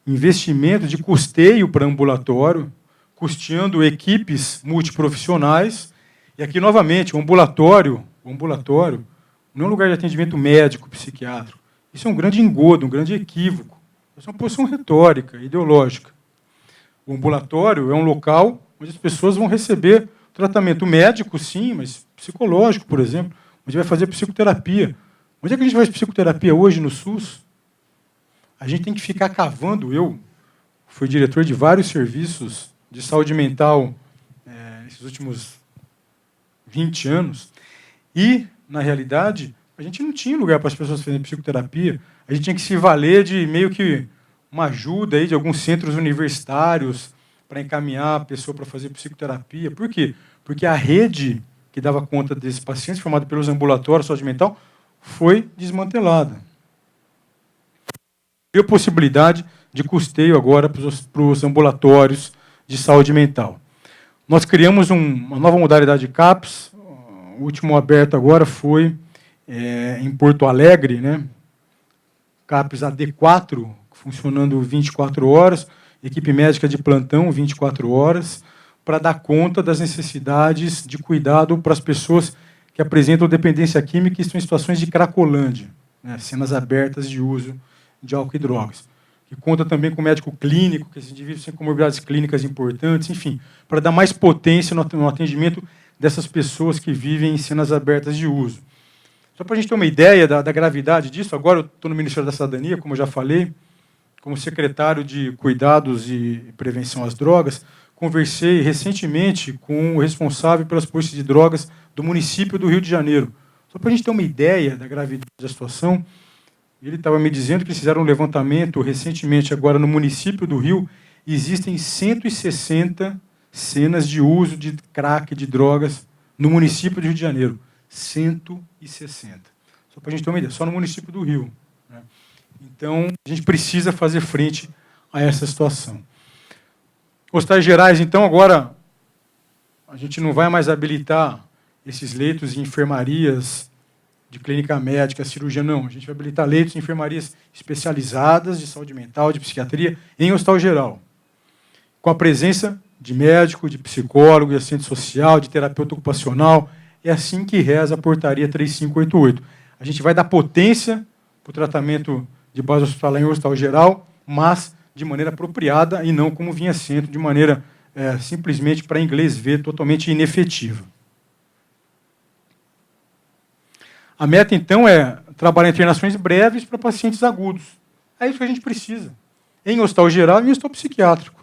investimento, de custeio para ambulatório, custeando equipes multiprofissionais. E aqui, novamente, o ambulatório não é um lugar de atendimento médico, psiquiátrico. Isso é um grande engodo, um grande equívoco. Isso é uma posição retórica, ideológica. O ambulatório é um local onde as pessoas vão receber tratamento médico, sim, mas psicológico, por exemplo, onde vai fazer psicoterapia. Onde é que a gente faz psicoterapia hoje no SUS? A gente tem que ficar cavando. Eu fui diretor de vários serviços de saúde mental nesses últimos 20 anos, e, na realidade, a gente não tinha lugar para as pessoas fazerem psicoterapia. A gente tinha que se valer de meio que uma ajuda aí de alguns centros universitários para encaminhar a pessoa para fazer psicoterapia. Por quê? Porque a rede que dava conta desses pacientes, formada pelos ambulatórios de saúde mental, foi desmantelada. Deu possibilidade de custeio agora para os ambulatórios de saúde mental. Nós criamos uma nova modalidade de CAPS. O último aberto agora foi em Porto Alegre, né? CAPS AD4, funcionando 24 horas, equipe médica de plantão 24 horas, para dar conta das necessidades de cuidado para as pessoas que apresentam dependência química e estão em situações de cracolândia, né? Cenas abertas de uso de álcool e drogas. Que conta também com médico clínico, que esses indivíduos têm comorbidades clínicas importantes, enfim, para dar mais potência no atendimento dessas pessoas que vivem em cenas abertas de uso. Só para a gente ter uma ideia da gravidade disso, agora eu estou no Ministério da Cidadania, como eu já falei, como secretário de Cuidados e Prevenção às Drogas, conversei recentemente com o responsável pelas políticas de drogas do município do Rio de Janeiro. Só para a gente ter uma ideia da gravidade da situação, ele estava me dizendo que eles fizeram um levantamento recentemente, agora no município do Rio, existem 160 cenas de uso de crack, de drogas, no município do Rio de Janeiro. 160. Só para a gente ter uma ideia, só no município do Rio, né? Então, a gente precisa fazer frente a essa situação. Hospitais gerais, então, agora, a gente não vai mais habilitar esses leitos em enfermarias de clínica médica, cirurgia, não. A gente vai habilitar leitos em enfermarias especializadas de saúde mental, de psiquiatria, em hospital geral, com a presença de médico, de psicólogo, de assistente social, de terapeuta ocupacional. É assim que reza a portaria 3588. A gente vai dar potência para o tratamento de base hospitalar em hospital geral, mas de maneira apropriada e não como vinha sendo, de maneira simplesmente para inglês ver, totalmente inefetiva. A meta, então, é trabalhar internações breves para pacientes agudos. É isso que a gente precisa, em hospital geral e em hospital psiquiátrico.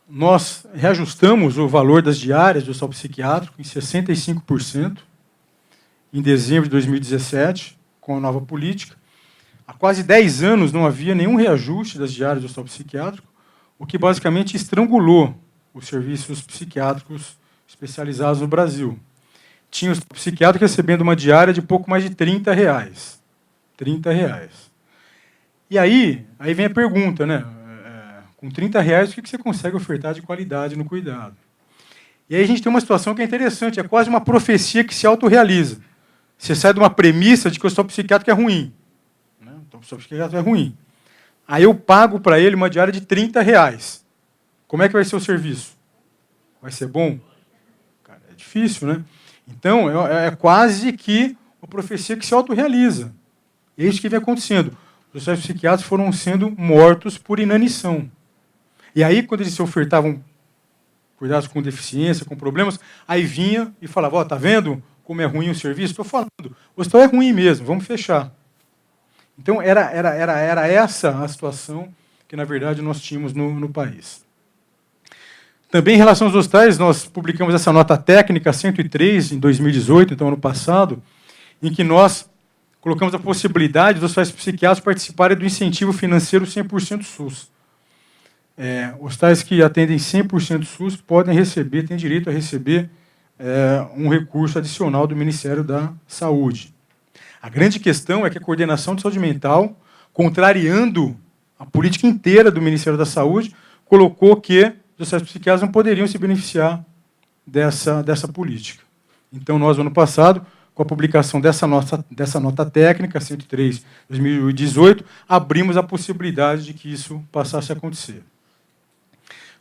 Nós reajustamos o valor das diárias do hospital psiquiátrico em 65%, em dezembro de 2017, com a nova política. Há quase 10 anos não havia nenhum reajuste das diárias do hospital psiquiátrico, o que basicamente estrangulou os serviços psiquiátricos especializados no Brasil. Tinha o psiquiátrico recebendo uma diária de pouco mais de R$30. R$30. E aí vem a pergunta, né? Com R$30, o que você consegue ofertar de qualidade no cuidado? E aí a gente tem uma situação que é interessante, é quase uma profecia que se autorrealiza. Você sai de uma premissa de que o hospital psiquiátrico é ruim. Né? O hospital psiquiátrico é ruim. Aí eu pago para ele uma diária de R$30. Como é que vai ser o serviço? Vai ser bom? Cara, é difícil, né? Então, é quase que uma profecia que se autorrealiza. É isso que vem acontecendo. Os hospitais psiquiátricos foram sendo mortos por inanição. E aí, quando eles se ofertavam cuidados com deficiência, com problemas, aí vinha e falava, ó, tá vendo como é ruim o serviço? Estou falando, o hospital é ruim mesmo, vamos fechar. Então, era essa a situação que, na verdade, nós tínhamos no país. Também em relação aos hospitais, nós publicamos essa nota técnica 103, em 2018, então ano passado, em que nós colocamos a possibilidade dos hospitais psiquiátricos participarem do incentivo financeiro 100% SUS. Hospitais que atendem 100% SUS podem receber, têm direito a receber um recurso adicional do Ministério da Saúde. A grande questão é que a coordenação de saúde mental, contrariando a política inteira do Ministério da Saúde, colocou que os hospitais psiquiátricos não poderiam se beneficiar dessa política. Então, nós, no ano passado, com a publicação dessa nota técnica, 103, 2018, abrimos a possibilidade de que isso passasse a acontecer.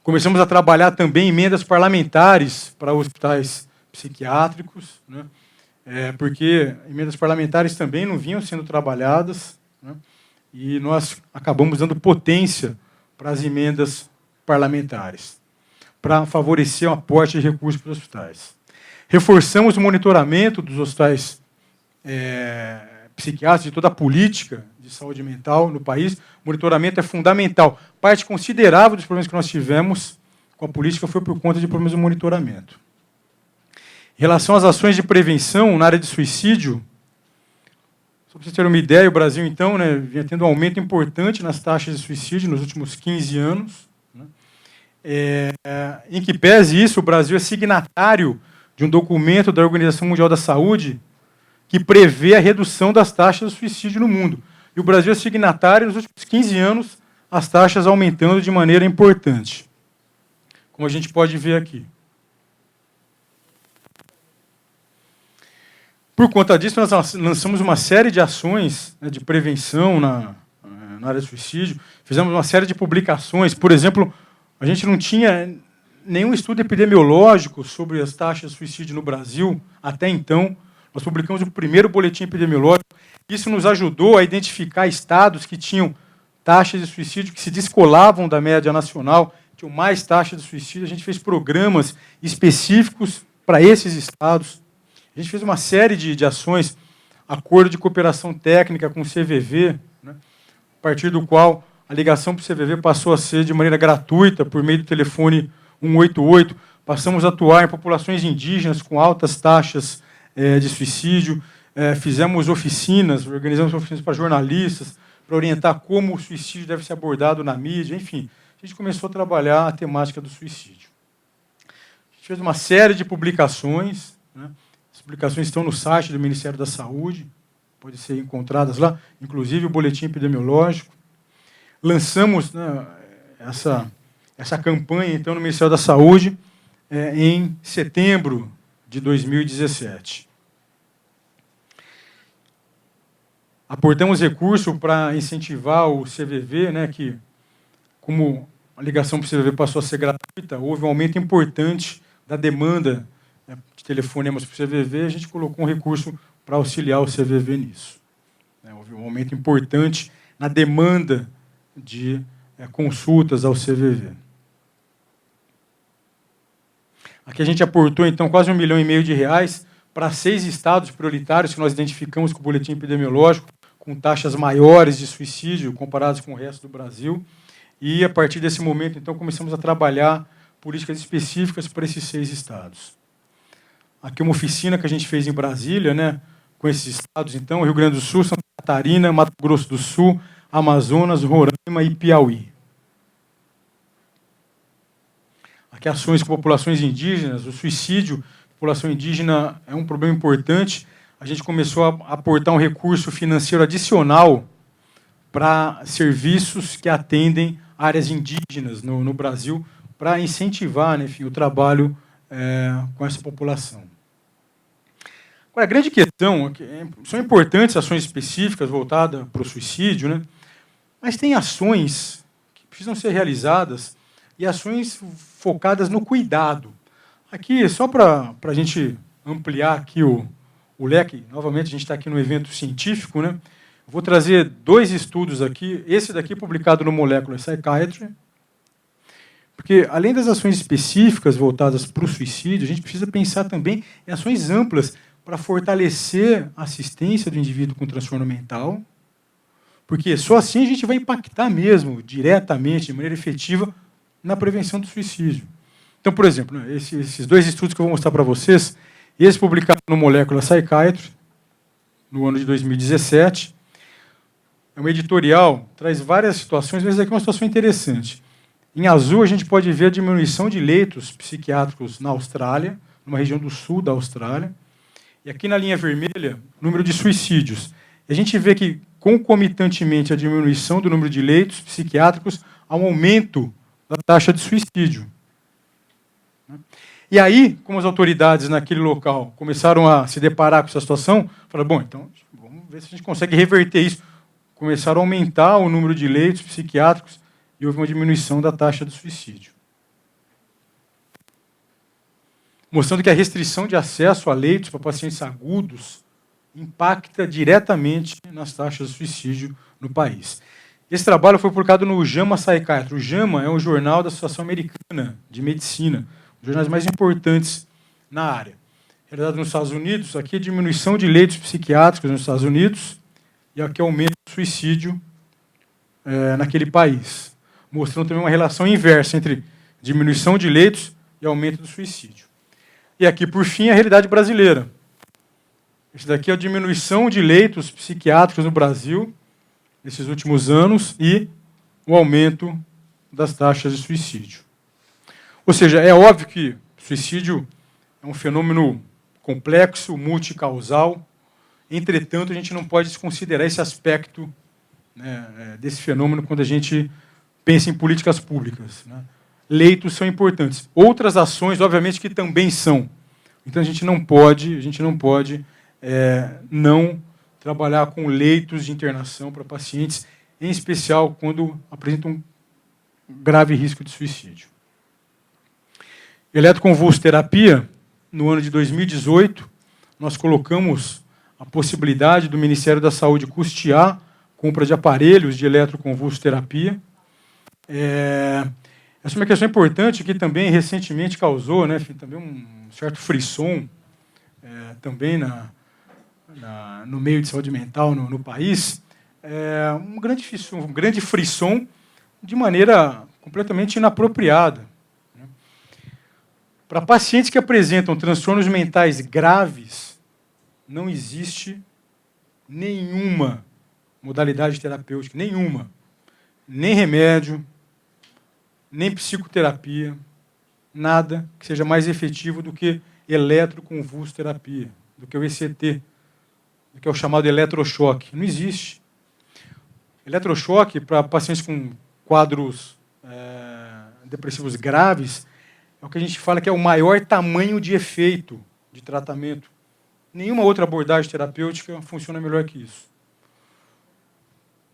Começamos a trabalhar também emendas parlamentares para hospitais psiquiátricos, né? Porque emendas parlamentares também não vinham sendo trabalhadas, né? E nós acabamos dando potência para as emendas parlamentares, para favorecer o aporte de recursos para os hospitais. Reforçamos o monitoramento dos hospitais psiquiátricos, de toda a política de saúde mental no país. O monitoramento é fundamental. Parte considerável dos problemas que nós tivemos com a política foi por conta de problemas de monitoramento. Em relação às ações de prevenção na área de suicídio, só para vocês terem uma ideia, o Brasil, então, vinha tendo um aumento importante nas taxas de suicídio nos últimos 15 anos. Né? Em que pese isso, o Brasil é signatário de um documento da Organização Mundial da Saúde que prevê a redução das taxas de suicídio no mundo. E o Brasil é signatário, nos últimos 15 anos, as taxas aumentando de maneira importante, como a gente pode ver aqui. Por conta disso, nós lançamos uma série de ações de prevenção na área de suicídio, fizemos uma série de publicações. Por exemplo, a gente não tinha nenhum estudo epidemiológico sobre as taxas de suicídio no Brasil até então. Nós publicamos o primeiro boletim epidemiológico. Isso nos ajudou a identificar estados que tinham taxas de suicídio que se descolavam da média nacional, tinham mais taxas de suicídio. A gente fez programas específicos para esses estados. A gente fez uma série de ações, acordo de cooperação técnica com o CVV, né, a partir do qual a ligação para o CVV passou a ser de maneira gratuita por meio do telefone 188. Passamos a atuar em populações indígenas com altas taxas de suicídio. Fizemos oficinas, organizamos oficinas para jornalistas, para orientar como o suicídio deve ser abordado na mídia. Enfim, a gente começou a trabalhar a temática do suicídio. A gente fez uma série de publicações, né? As publicações estão no site do Ministério da Saúde, podem ser encontradas lá, inclusive o boletim epidemiológico. Lançamos, né, essa campanha, então, no Ministério da Saúde, em setembro de 2017. Aportamos recurso para incentivar o CVV, né, que, como a ligação para o CVV passou a ser gratuita, houve um aumento importante da demanda de telefonemas para o CVV, a gente colocou um recurso para auxiliar o CVV nisso. Houve um aumento importante na demanda de consultas ao CVV. Aqui a gente aportou, então, quase R$ 1,5 milhão para 6 estados prioritários que nós identificamos com o boletim epidemiológico, com taxas maiores de suicídio comparadas com o resto do Brasil. E, a partir desse momento, então, começamos a trabalhar políticas específicas para esses 6 estados. Aqui uma oficina que a gente fez em Brasília, né, com esses estados, então, Rio Grande do Sul, Santa Catarina, Mato Grosso do Sul, Amazonas, Roraima e Piauí. Aqui ações com populações indígenas, o suicídio, população indígena é um problema importante. A gente começou a aportar um recurso financeiro adicional para serviços que atendem áreas indígenas no Brasil, para incentivar, né, enfim, o trabalho com essa população. Agora, a grande questão, são importantes ações específicas voltadas para o suicídio, né, mas tem ações que precisam ser realizadas e ações focadas no cuidado. Aqui, só para a gente ampliar aqui o leque, novamente, a gente está aqui no evento científico, né? Vou trazer 2 estudos aqui, esse daqui publicado no Molecular Psychiatry, porque, além das ações específicas voltadas para o suicídio, a gente precisa pensar também em ações amplas para fortalecer a assistência do indivíduo com transtorno mental, porque só assim a gente vai impactar mesmo, diretamente, de maneira efetiva, na prevenção do suicídio. Então, por exemplo, né, esses dois estudos que eu vou mostrar para vocês, esse publicado no Molecular Psychiatry, no ano de 2017, é um editorial, traz várias situações, mas aqui é uma situação interessante. Em azul, a gente pode ver a diminuição de leitos psiquiátricos na Austrália, numa região do sul da Austrália. E aqui na linha vermelha, o número de suicídios. E a gente vê que, concomitantemente à diminuição do número de leitos psiquiátricos, há um aumento da taxa de suicídio. E aí, como as autoridades naquele local começaram a se deparar com essa situação, falaram, bom, então vamos ver se a gente consegue reverter isso. Começaram a aumentar o número de leitos psiquiátricos e houve uma diminuição da taxa de suicídio. Mostrando que a restrição de acesso a leitos para pacientes agudos impacta diretamente nas taxas de suicídio no país. Esse trabalho foi publicado no JAMA Psychiatry. O JAMA é um jornal da Associação Americana de Medicina, um dos jornais mais importantes na área. Realizado nos Estados Unidos, aqui é a diminuição de leitos psiquiátricos nos Estados Unidos e aqui é o aumento do suicídio naquele país, mostrando também uma relação inversa entre diminuição de leitos e aumento do suicídio. E aqui, por fim, a realidade brasileira. Esse daqui é a diminuição de leitos psiquiátricos no Brasil nesses últimos anos e o aumento das taxas de suicídio. Ou seja, é óbvio que o suicídio é um fenômeno complexo, multicausal. Entretanto, a gente não pode desconsiderar esse aspecto, né, desse fenômeno quando a gente pensa em políticas públicas, né? Leitos são importantes. Outras ações, obviamente, que também são. Então, a gente não pode não trabalhar com leitos de internação para pacientes, em especial quando apresentam um grave risco de suicídio. Eletroconvulsoterapia, no ano de 2018, nós colocamos a possibilidade do Ministério da Saúde custear a compra de aparelhos de eletroconvulsoterapia. Essa é uma questão importante que também recentemente causou, né, também um certo frisson também no meio de saúde mental no país, um grande frisson de maneira completamente inapropriada. Né? Para pacientes que apresentam transtornos mentais graves, não existe nenhuma modalidade terapêutica, nenhuma, nem remédio, nem psicoterapia, nada que seja mais efetivo do que eletroconvulsoterapia, do que o ECT, do que é o chamado eletrochoque. Não existe. Eletrochoque, para pacientes com quadros depressivos graves, é o que a gente fala que é o maior tamanho de efeito de tratamento. Nenhuma outra abordagem terapêutica funciona melhor que isso.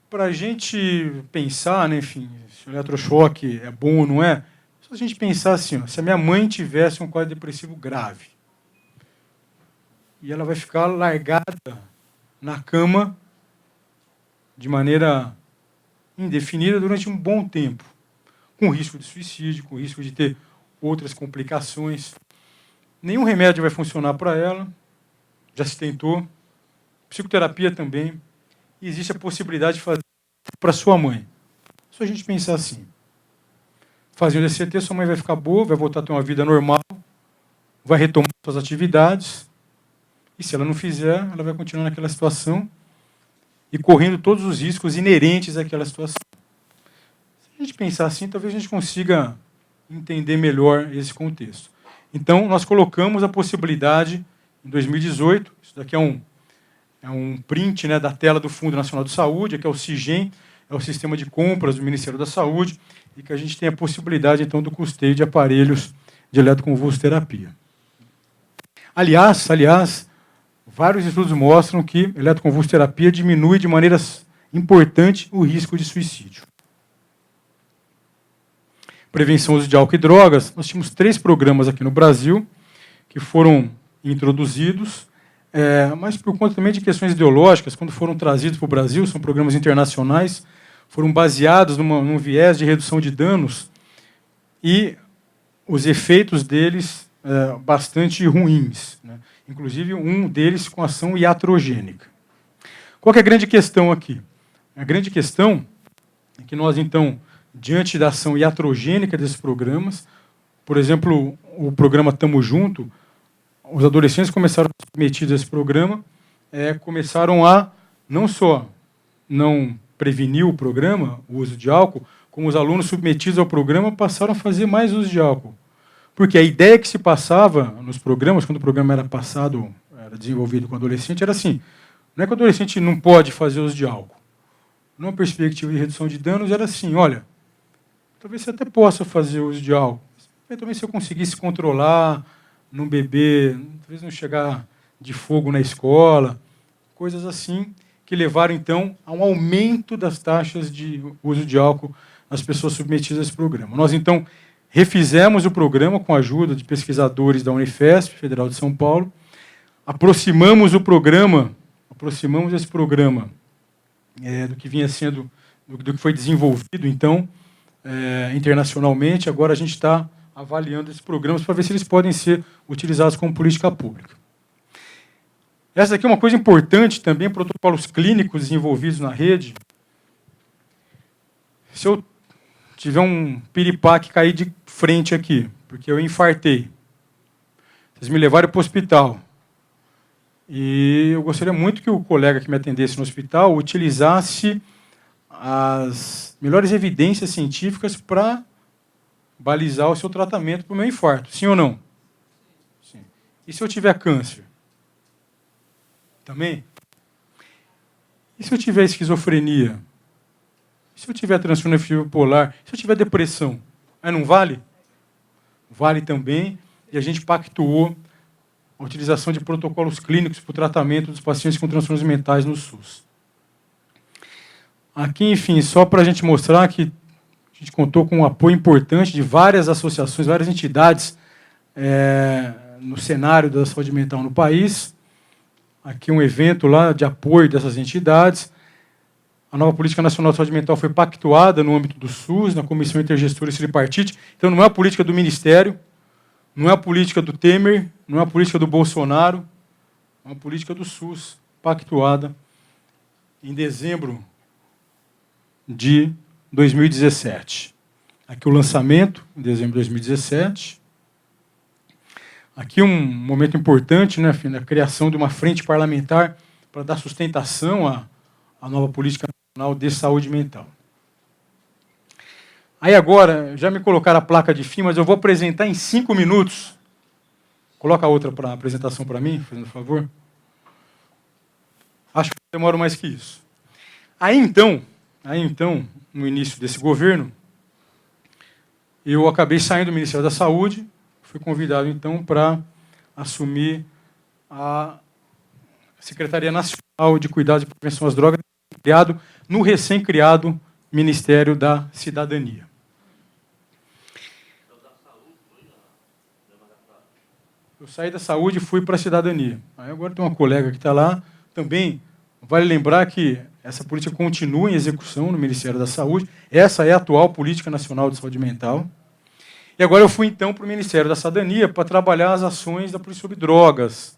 Para a gente pensar, né, enfim, se o eletrochoque é bom ou não é, só a gente pensar assim, se a minha mãe tivesse um quadro depressivo grave e ela vai ficar largada na cama de maneira indefinida durante um bom tempo, com risco de suicídio, com risco de ter outras complicações. Nenhum remédio vai funcionar para ela, já se tentou, psicoterapia também. E existe a possibilidade de fazer para sua mãe. Só a gente pensar assim. Fazendo esse CT, sua mãe vai ficar boa, vai voltar a ter uma vida normal, vai retomar suas atividades, e se ela não fizer, ela vai continuar naquela situação e correndo todos os riscos inerentes àquela situação. Se a gente pensar assim, talvez a gente consiga entender melhor esse contexto. Então, nós colocamos a possibilidade, em 2018, isso daqui é um print, né, da tela do Fundo Nacional de Saúde, que é o CIGEM, é o sistema de compras do Ministério da Saúde, e que a gente tem a possibilidade, então, do custeio de aparelhos de eletroconvulsoterapia. Aliás, vários estudos mostram que a eletroconvulsoterapia diminui de maneira importante o risco de suicídio. Prevenção do uso de álcool e drogas. Nós tínhamos 3 programas aqui no Brasil que foram introduzidos, mas por conta também de questões ideológicas, quando foram trazidos para o Brasil, são programas internacionais, foram baseados num viés de redução de danos e os efeitos deles bastante ruins, né? Inclusive um deles com ação iatrogênica. Qual que é a grande questão aqui? A grande questão é que nós, então, diante da ação iatrogênica desses programas, por exemplo, o programa Tamo Junto, os adolescentes começaram a ser submetidos a esse programa, começaram a não só não prevenir o programa, o uso de álcool, como os alunos submetidos ao programa passaram a fazer mais uso de álcool. Porque a ideia que se passava nos programas, quando o programa era desenvolvido com o adolescente, era assim, não é que o adolescente não pode fazer uso de álcool. Numa perspectiva de redução de danos, era assim, olha, talvez você até possa fazer uso de álcool, talvez se eu conseguisse controlar, não beber, talvez não chegar de fogo na escola, coisas assim, que levaram, então, a um aumento das taxas de uso de álcool nas pessoas submetidas a esse programa. Nós, então, refizemos o programa com a ajuda de pesquisadores da Unifesp, Federal de São Paulo, aproximamos esse programa do que vinha sendo, do que foi desenvolvido, então, internacionalmente. Agora a gente está avaliando esses programas para ver se eles podem ser utilizados como política pública. Essa aqui é uma coisa importante também, protocolos clínicos desenvolvidos na rede. Se eu tiver um piripaque cair de frente aqui, porque eu infartei, vocês me levaram para o hospital, e eu gostaria muito que o colega que me atendesse no hospital utilizasse as melhores evidências científicas para balizar o seu tratamento para o meu infarto. Sim ou não? Sim. E se eu tiver câncer? Também? E se eu tiver esquizofrenia? E se eu tiver transtorno bipolar? E se eu tiver depressão? Aí não vale? Vale também. E a gente pactuou a utilização de protocolos clínicos para o tratamento dos pacientes com transtornos mentais no SUS. Aqui, enfim, só para a gente mostrar que a gente contou com um apoio importante de várias associações, várias entidades no cenário da saúde mental no país. Aqui um evento lá de apoio dessas entidades. A nova Política Nacional de Saúde Mental foi pactuada no âmbito do SUS, na Comissão Intergestora e Tripartite. Então, não é a política do Ministério, não é a política do Temer, não é a política do Bolsonaro, é uma política do SUS, pactuada em dezembro de 2017. Aqui o lançamento, em dezembro de 2017. Aqui um momento importante, né, a criação de uma frente parlamentar para dar sustentação à nova Política Nacional de Saúde Mental. Aí agora, já me colocaram a placa de fim, mas eu vou apresentar em 5 minutos. Coloca a outra para a apresentação para mim, fazendo favor. Acho que demoro mais que isso. Aí então, no início desse governo, eu acabei saindo do Ministério da Saúde, fui convidado, então, para assumir a Secretaria Nacional de Cuidados e Prevenção às Drogas, criado no recém-criado Ministério da Cidadania. Eu saí da saúde e fui para a cidadania. Aí agora tem uma colega que está lá. Também vale lembrar que essa política continua em execução no Ministério da Saúde. Essa é a atual Política Nacional de Saúde Mental. E agora eu fui, então, para o Ministério da Cidadania para trabalhar as ações da polícia sobre drogas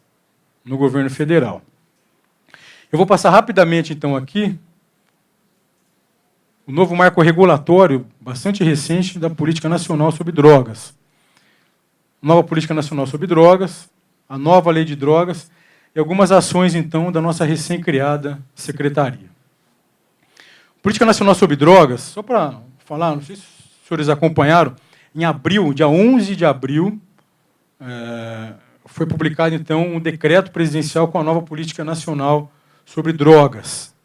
no governo federal. Eu vou passar rapidamente, então, aqui o novo marco regulatório, bastante recente, da Política Nacional sobre Drogas. Nova Política Nacional sobre Drogas, a nova Lei de Drogas e algumas ações, então, da nossa recém-criada Secretaria. Política Nacional sobre Drogas, só para falar, não sei se os senhores acompanharam, em abril, dia 11 de abril, foi publicado, então, um decreto presidencial com a nova Política Nacional sobre Drogas,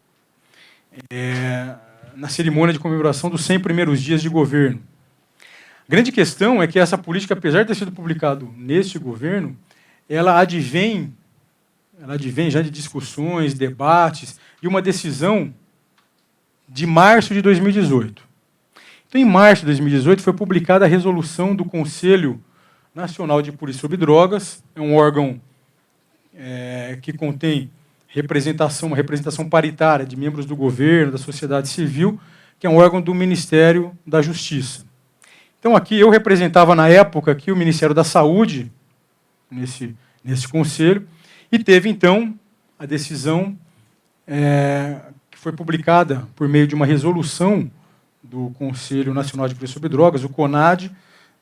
na cerimônia de comemoração dos 100 primeiros dias de governo. A grande questão é que essa política, apesar de ter sido publicado neste governo, ela advém já de discussões, debates, e uma decisão de março de 2018. Então, em março de 2018, foi publicada a resolução do Conselho Nacional de Polícia sobre Drogas, é um órgão que contém uma representação paritária de membros do governo, da sociedade civil, que é um órgão do Ministério da Justiça. Então, aqui eu representava, na época, aqui, o Ministério da Saúde, nesse conselho, e teve, então, a decisão que foi publicada por meio de uma resolução do Conselho Nacional de Polícia sobre Drogas, o CONAD,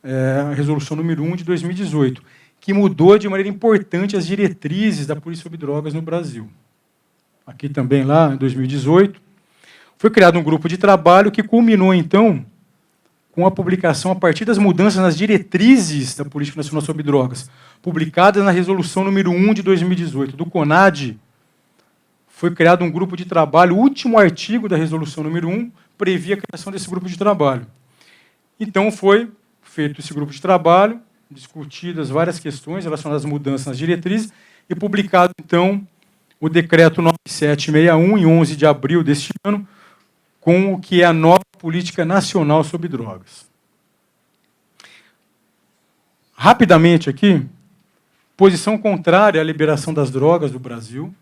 a resolução número 1 de 2018, que mudou de maneira importante as diretrizes da política sobre drogas no Brasil. Aqui também, lá em 2018, foi criado um grupo de trabalho que culminou, então, com a publicação, a partir das mudanças nas diretrizes da Política Nacional sobre Drogas, publicadas na resolução número 1 de 2018, do CONAD. Foi criado um grupo de trabalho, o último artigo da resolução número 1 previa a criação desse grupo de trabalho. Então, foi feito esse grupo de trabalho, discutidas várias questões relacionadas às mudanças nas diretrizes, e publicado, então, o decreto 9761, em 11 de abril deste ano, com o que é a nova Política Nacional sobre Drogas. Rapidamente aqui, posição contrária à liberação das drogas do Brasil,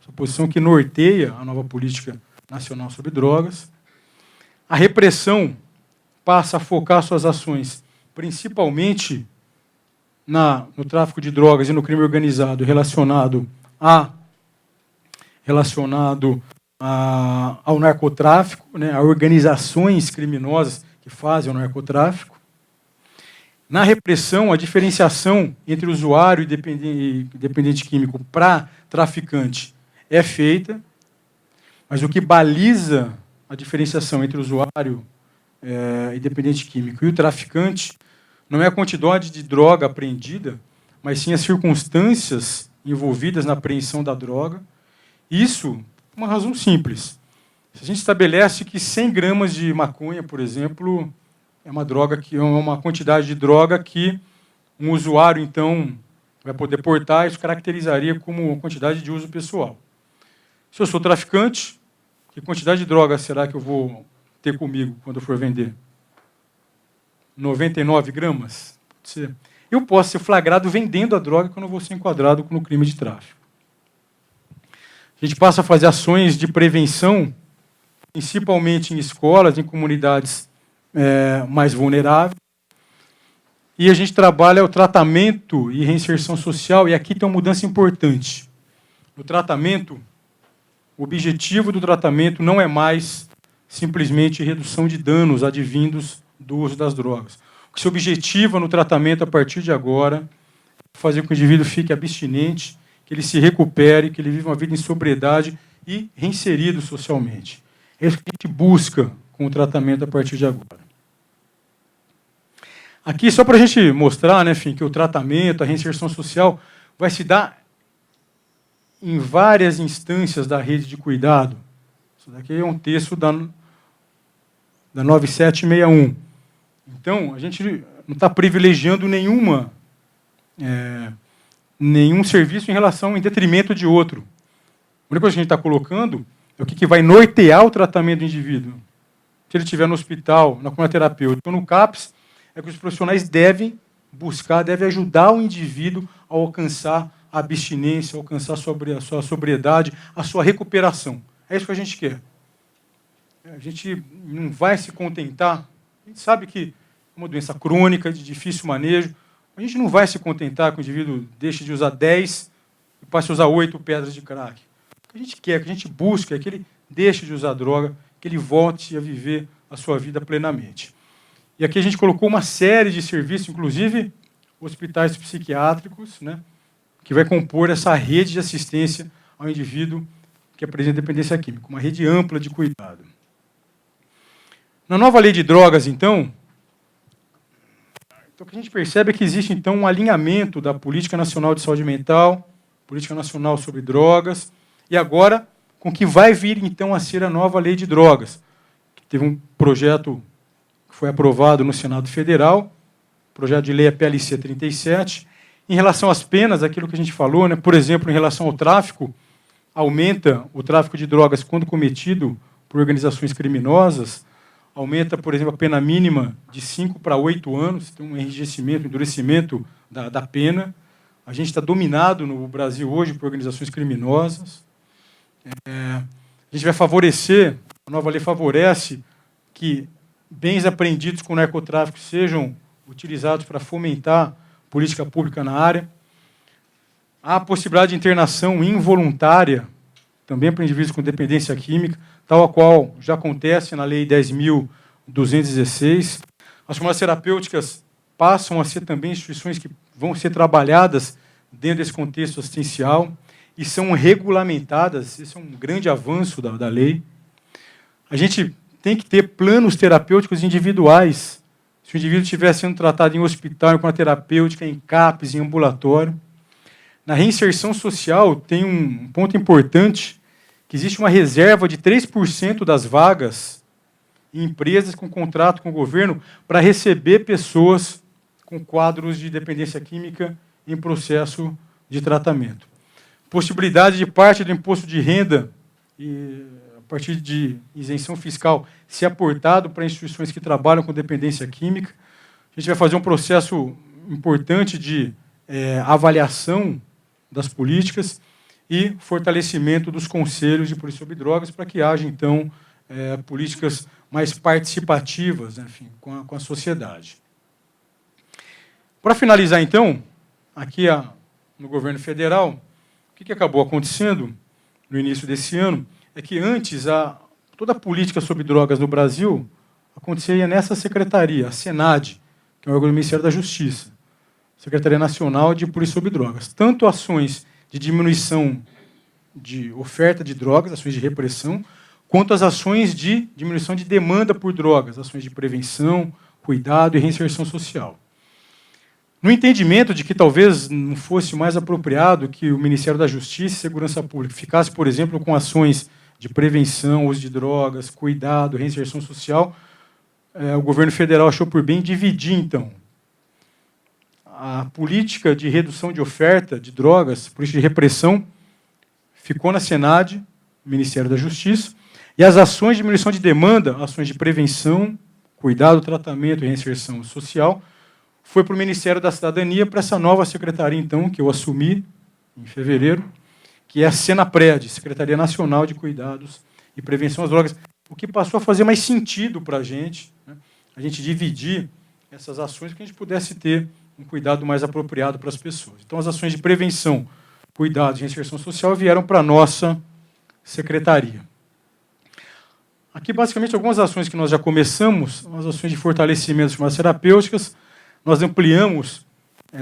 essa posição que norteia a nova Política Nacional sobre Drogas. A repressão passa a focar suas ações principalmente no tráfico de drogas e no crime organizado relacionado ao narcotráfico, né, a organizações criminosas que fazem o narcotráfico. Na repressão, a diferenciação entre usuário e dependente químico para traficante é feita, mas o que baliza a diferenciação entre o usuário e dependente químico e o traficante não é a quantidade de droga apreendida, mas sim as circunstâncias envolvidas na apreensão da droga. Isso por uma razão simples. Se a gente estabelece que 100 gramas de maconha, por exemplo, é uma quantidade de droga que um usuário, então, vai poder portar, isso caracterizaria como quantidade de uso pessoal. Se eu sou traficante, que quantidade de droga será que eu vou ter comigo quando eu for vender? 99 gramas? Pode ser. Eu posso ser flagrado vendendo a droga quando eu vou ser enquadrado no crime de tráfico. A gente passa a fazer ações de prevenção, principalmente em escolas, em comunidades mais vulneráveis. E a gente trabalha o tratamento e reinserção social, e aqui tem uma mudança importante. No tratamento, o objetivo do tratamento não é mais simplesmente redução de danos advindos do uso das drogas. O que se objetiva no tratamento a partir de agora é fazer com que o indivíduo fique abstinente, que ele se recupere, que ele viva uma vida em sobriedade e reinserido socialmente. É isso que a gente busca com o tratamento a partir de agora. Aqui, só para a gente mostrar, né, enfim, que o tratamento, a reinserção social, vai se dar em várias instâncias da rede de cuidado. Isso daqui é um texto da 9761. Então, a gente não está privilegiando nenhum serviço em detrimento de outro. A única coisa que a gente está colocando é o que vai nortear o tratamento do indivíduo. Se ele estiver no hospital, na comunidade terapêutica ou no CAPS, é que os profissionais devem ajudar o indivíduo a alcançar a abstinência, a alcançar a sua sobriedade, a sua recuperação. É isso que a gente quer. A gente não vai se contentar. A gente sabe que é uma doença crônica, de difícil manejo. A gente não vai se contentar que o indivíduo deixe de usar 10 e passe a usar 8 pedras de crack. O que a gente quer, o que a gente busca é que ele deixe de usar droga, que ele volte a viver a sua vida plenamente. E aqui a gente colocou uma série de serviços, inclusive hospitais psiquiátricos, né, que vai compor essa rede de assistência ao indivíduo que apresenta dependência química, uma rede ampla de cuidado. Na nova lei de drogas, então, o que a gente percebe é que existe, então, um alinhamento da Política Nacional de Saúde Mental, Política Nacional sobre Drogas, e agora com o que vai vir, então, a ser a nova lei de drogas. Teve um projeto que foi aprovado no Senado Federal, projeto de lei é PLC 37. Em relação às penas, aquilo que a gente falou, né, por exemplo, em relação ao tráfico, aumenta o tráfico de drogas quando cometido por organizações criminosas, aumenta, por exemplo, a pena mínima de 5 para 8 anos, tem um enrijecimento, um endurecimento da pena. A gente está dominado no Brasil hoje por organizações criminosas. A gente vai favorecer, a nova lei favorece que bens apreendidos com narcotráfico sejam utilizados para fomentar política pública na área. Há a possibilidade de internação involuntária, também para indivíduos com dependência química, tal a qual já acontece na Lei 10.216. As comunidades terapêuticas passam a ser também instituições que vão ser trabalhadas dentro desse contexto assistencial e são regulamentadas. Esse é um grande avanço da lei. A gente tem que ter planos terapêuticos individuais. Se o indivíduo estiver sendo tratado em hospital, com a terapêutica, em CAPS, em ambulatório. Na reinserção social, tem um ponto importante, que existe uma reserva de 3% das vagas em empresas com contrato com o governo para receber pessoas com quadros de dependência química em processo de tratamento. Possibilidade de parte do imposto de renda, e, a partir de isenção fiscal, ser aportado para instituições que trabalham com dependência química. A gente vai fazer um processo importante de avaliação das políticas e fortalecimento dos conselhos de polícia sobre drogas para que haja, então, políticas mais participativas, enfim, com a sociedade. Para finalizar, então, aqui no governo federal, o que acabou acontecendo no início desse ano é que antes toda a política sobre drogas no Brasil acontecia nessa secretaria, a SENAD, que é o órgão do Ministério da Justiça, Secretaria Nacional de Polícia sobre Drogas. Tanto ações de diminuição de oferta de drogas, ações de repressão, quanto as ações de diminuição de demanda por drogas, ações de prevenção, cuidado e reinserção social. No entendimento de que talvez não fosse mais apropriado que o Ministério da Justiça e Segurança Pública ficasse, por exemplo, com ações de prevenção, uso de drogas, cuidado, reinserção social, o governo federal achou por bem dividir, então, a política de redução de oferta de drogas, política de repressão, ficou na SENAD, Ministério da Justiça, e as ações de diminuição de demanda, ações de prevenção, cuidado, tratamento e reinserção social, foi para o Ministério da Cidadania, para essa nova secretaria, então, que eu assumi em fevereiro, que é a SENAPRED, Secretaria Nacional de Cuidados e Prevenção às Drogas, o que passou a fazer mais sentido para a gente dividir essas ações, que a gente pudesse ter um cuidado mais apropriado para as pessoas. Então, as ações de prevenção, cuidado e reinserção social vieram para a nossa secretaria. Aqui, basicamente, algumas ações que nós já começamos, as ações de fortalecimento das chamadas terapêuticas. Nós ampliamos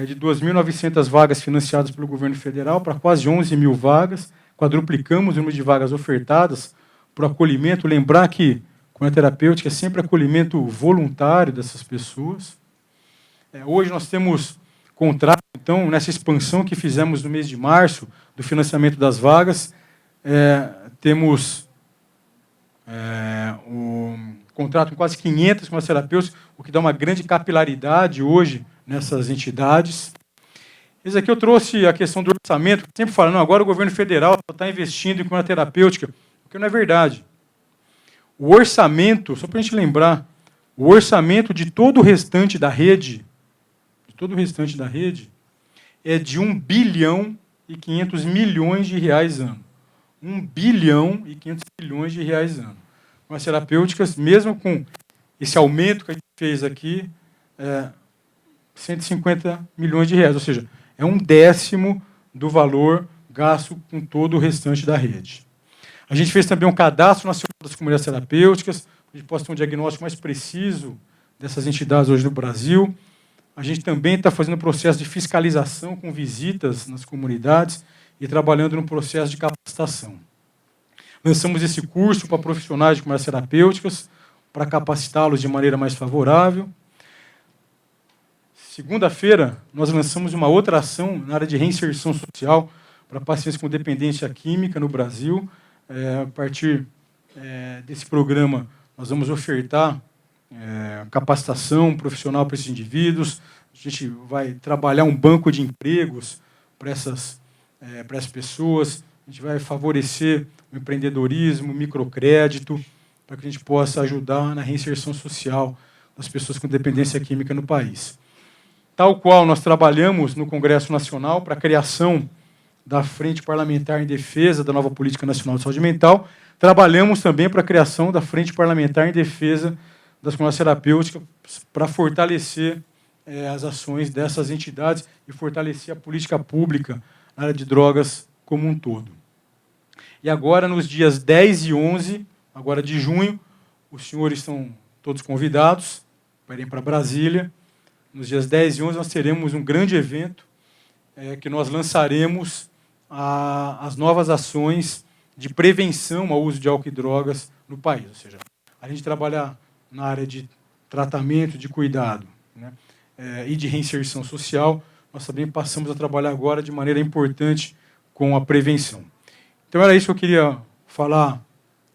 de 2.900 vagas financiadas pelo governo federal para quase 11.000 vagas, quadruplicamos o número de vagas ofertadas para o acolhimento. Lembrar que, com a terapêutica, é sempre acolhimento voluntário dessas pessoas. Hoje nós temos contrato, então, nessa expansão que fizemos no mês de março, do financiamento das vagas, temos o contrato com quase 500 terapeutas, o que dá uma grande capilaridade hoje nessas entidades. Esse aqui eu trouxe a questão do orçamento, sempre falando, agora o governo federal está investindo em terapêutica, o que não é verdade. O orçamento, só para a gente lembrar, o orçamento de todo o restante da rede, é de 1 bilhão e 500 milhões de reais ano. 1 bilhão e 500 milhões de reais ano. Com as terapêuticas, mesmo com esse aumento que a gente fez aqui, 150 milhões de reais, ou seja, é 1/10 do valor gasto com todo o restante da rede. A gente fez também um cadastro nacional das comunidades terapêuticas, para que a gente possa ter um diagnóstico mais preciso dessas entidades hoje no Brasil. A gente também está fazendo um processo de fiscalização com visitas nas comunidades e trabalhando no processo de capacitação. Lançamos esse curso para profissionais de comunidades terapêuticas, para capacitá-los de maneira mais favorável. Segunda-feira, nós lançamos uma outra ação na área de reinserção social para pacientes com dependência química no Brasil. A partir desse programa, nós vamos ofertar capacitação profissional para esses indivíduos. A gente vai trabalhar um banco de empregos para essas pessoas. A gente vai favorecer o empreendedorismo, o microcrédito, para que a gente possa ajudar na reinserção social das pessoas com dependência química no país. Tal qual nós trabalhamos no Congresso Nacional para a criação da Frente Parlamentar em Defesa da Nova Política Nacional de Saúde Mental, trabalhamos também para a criação da Frente Parlamentar em Defesa das comunidades terapêuticas para fortalecer as ações dessas entidades e fortalecer a política pública na área de drogas como um todo. E agora, nos dias 10 e 11, agora de junho, os senhores estão todos convidados para irem para Brasília. nos dias 10 e 11, nós teremos um grande evento que nós lançaremos as novas ações de prevenção ao uso de álcool e drogas no país. Ou seja, a gente trabalhar na área de tratamento, de cuidado, né, e de reinserção social, nós também passamos a trabalhar agora de maneira importante com a prevenção. Então, era isso que eu queria falar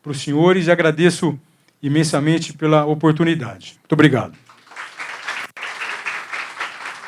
para os senhores e agradeço imensamente pela oportunidade. Muito obrigado.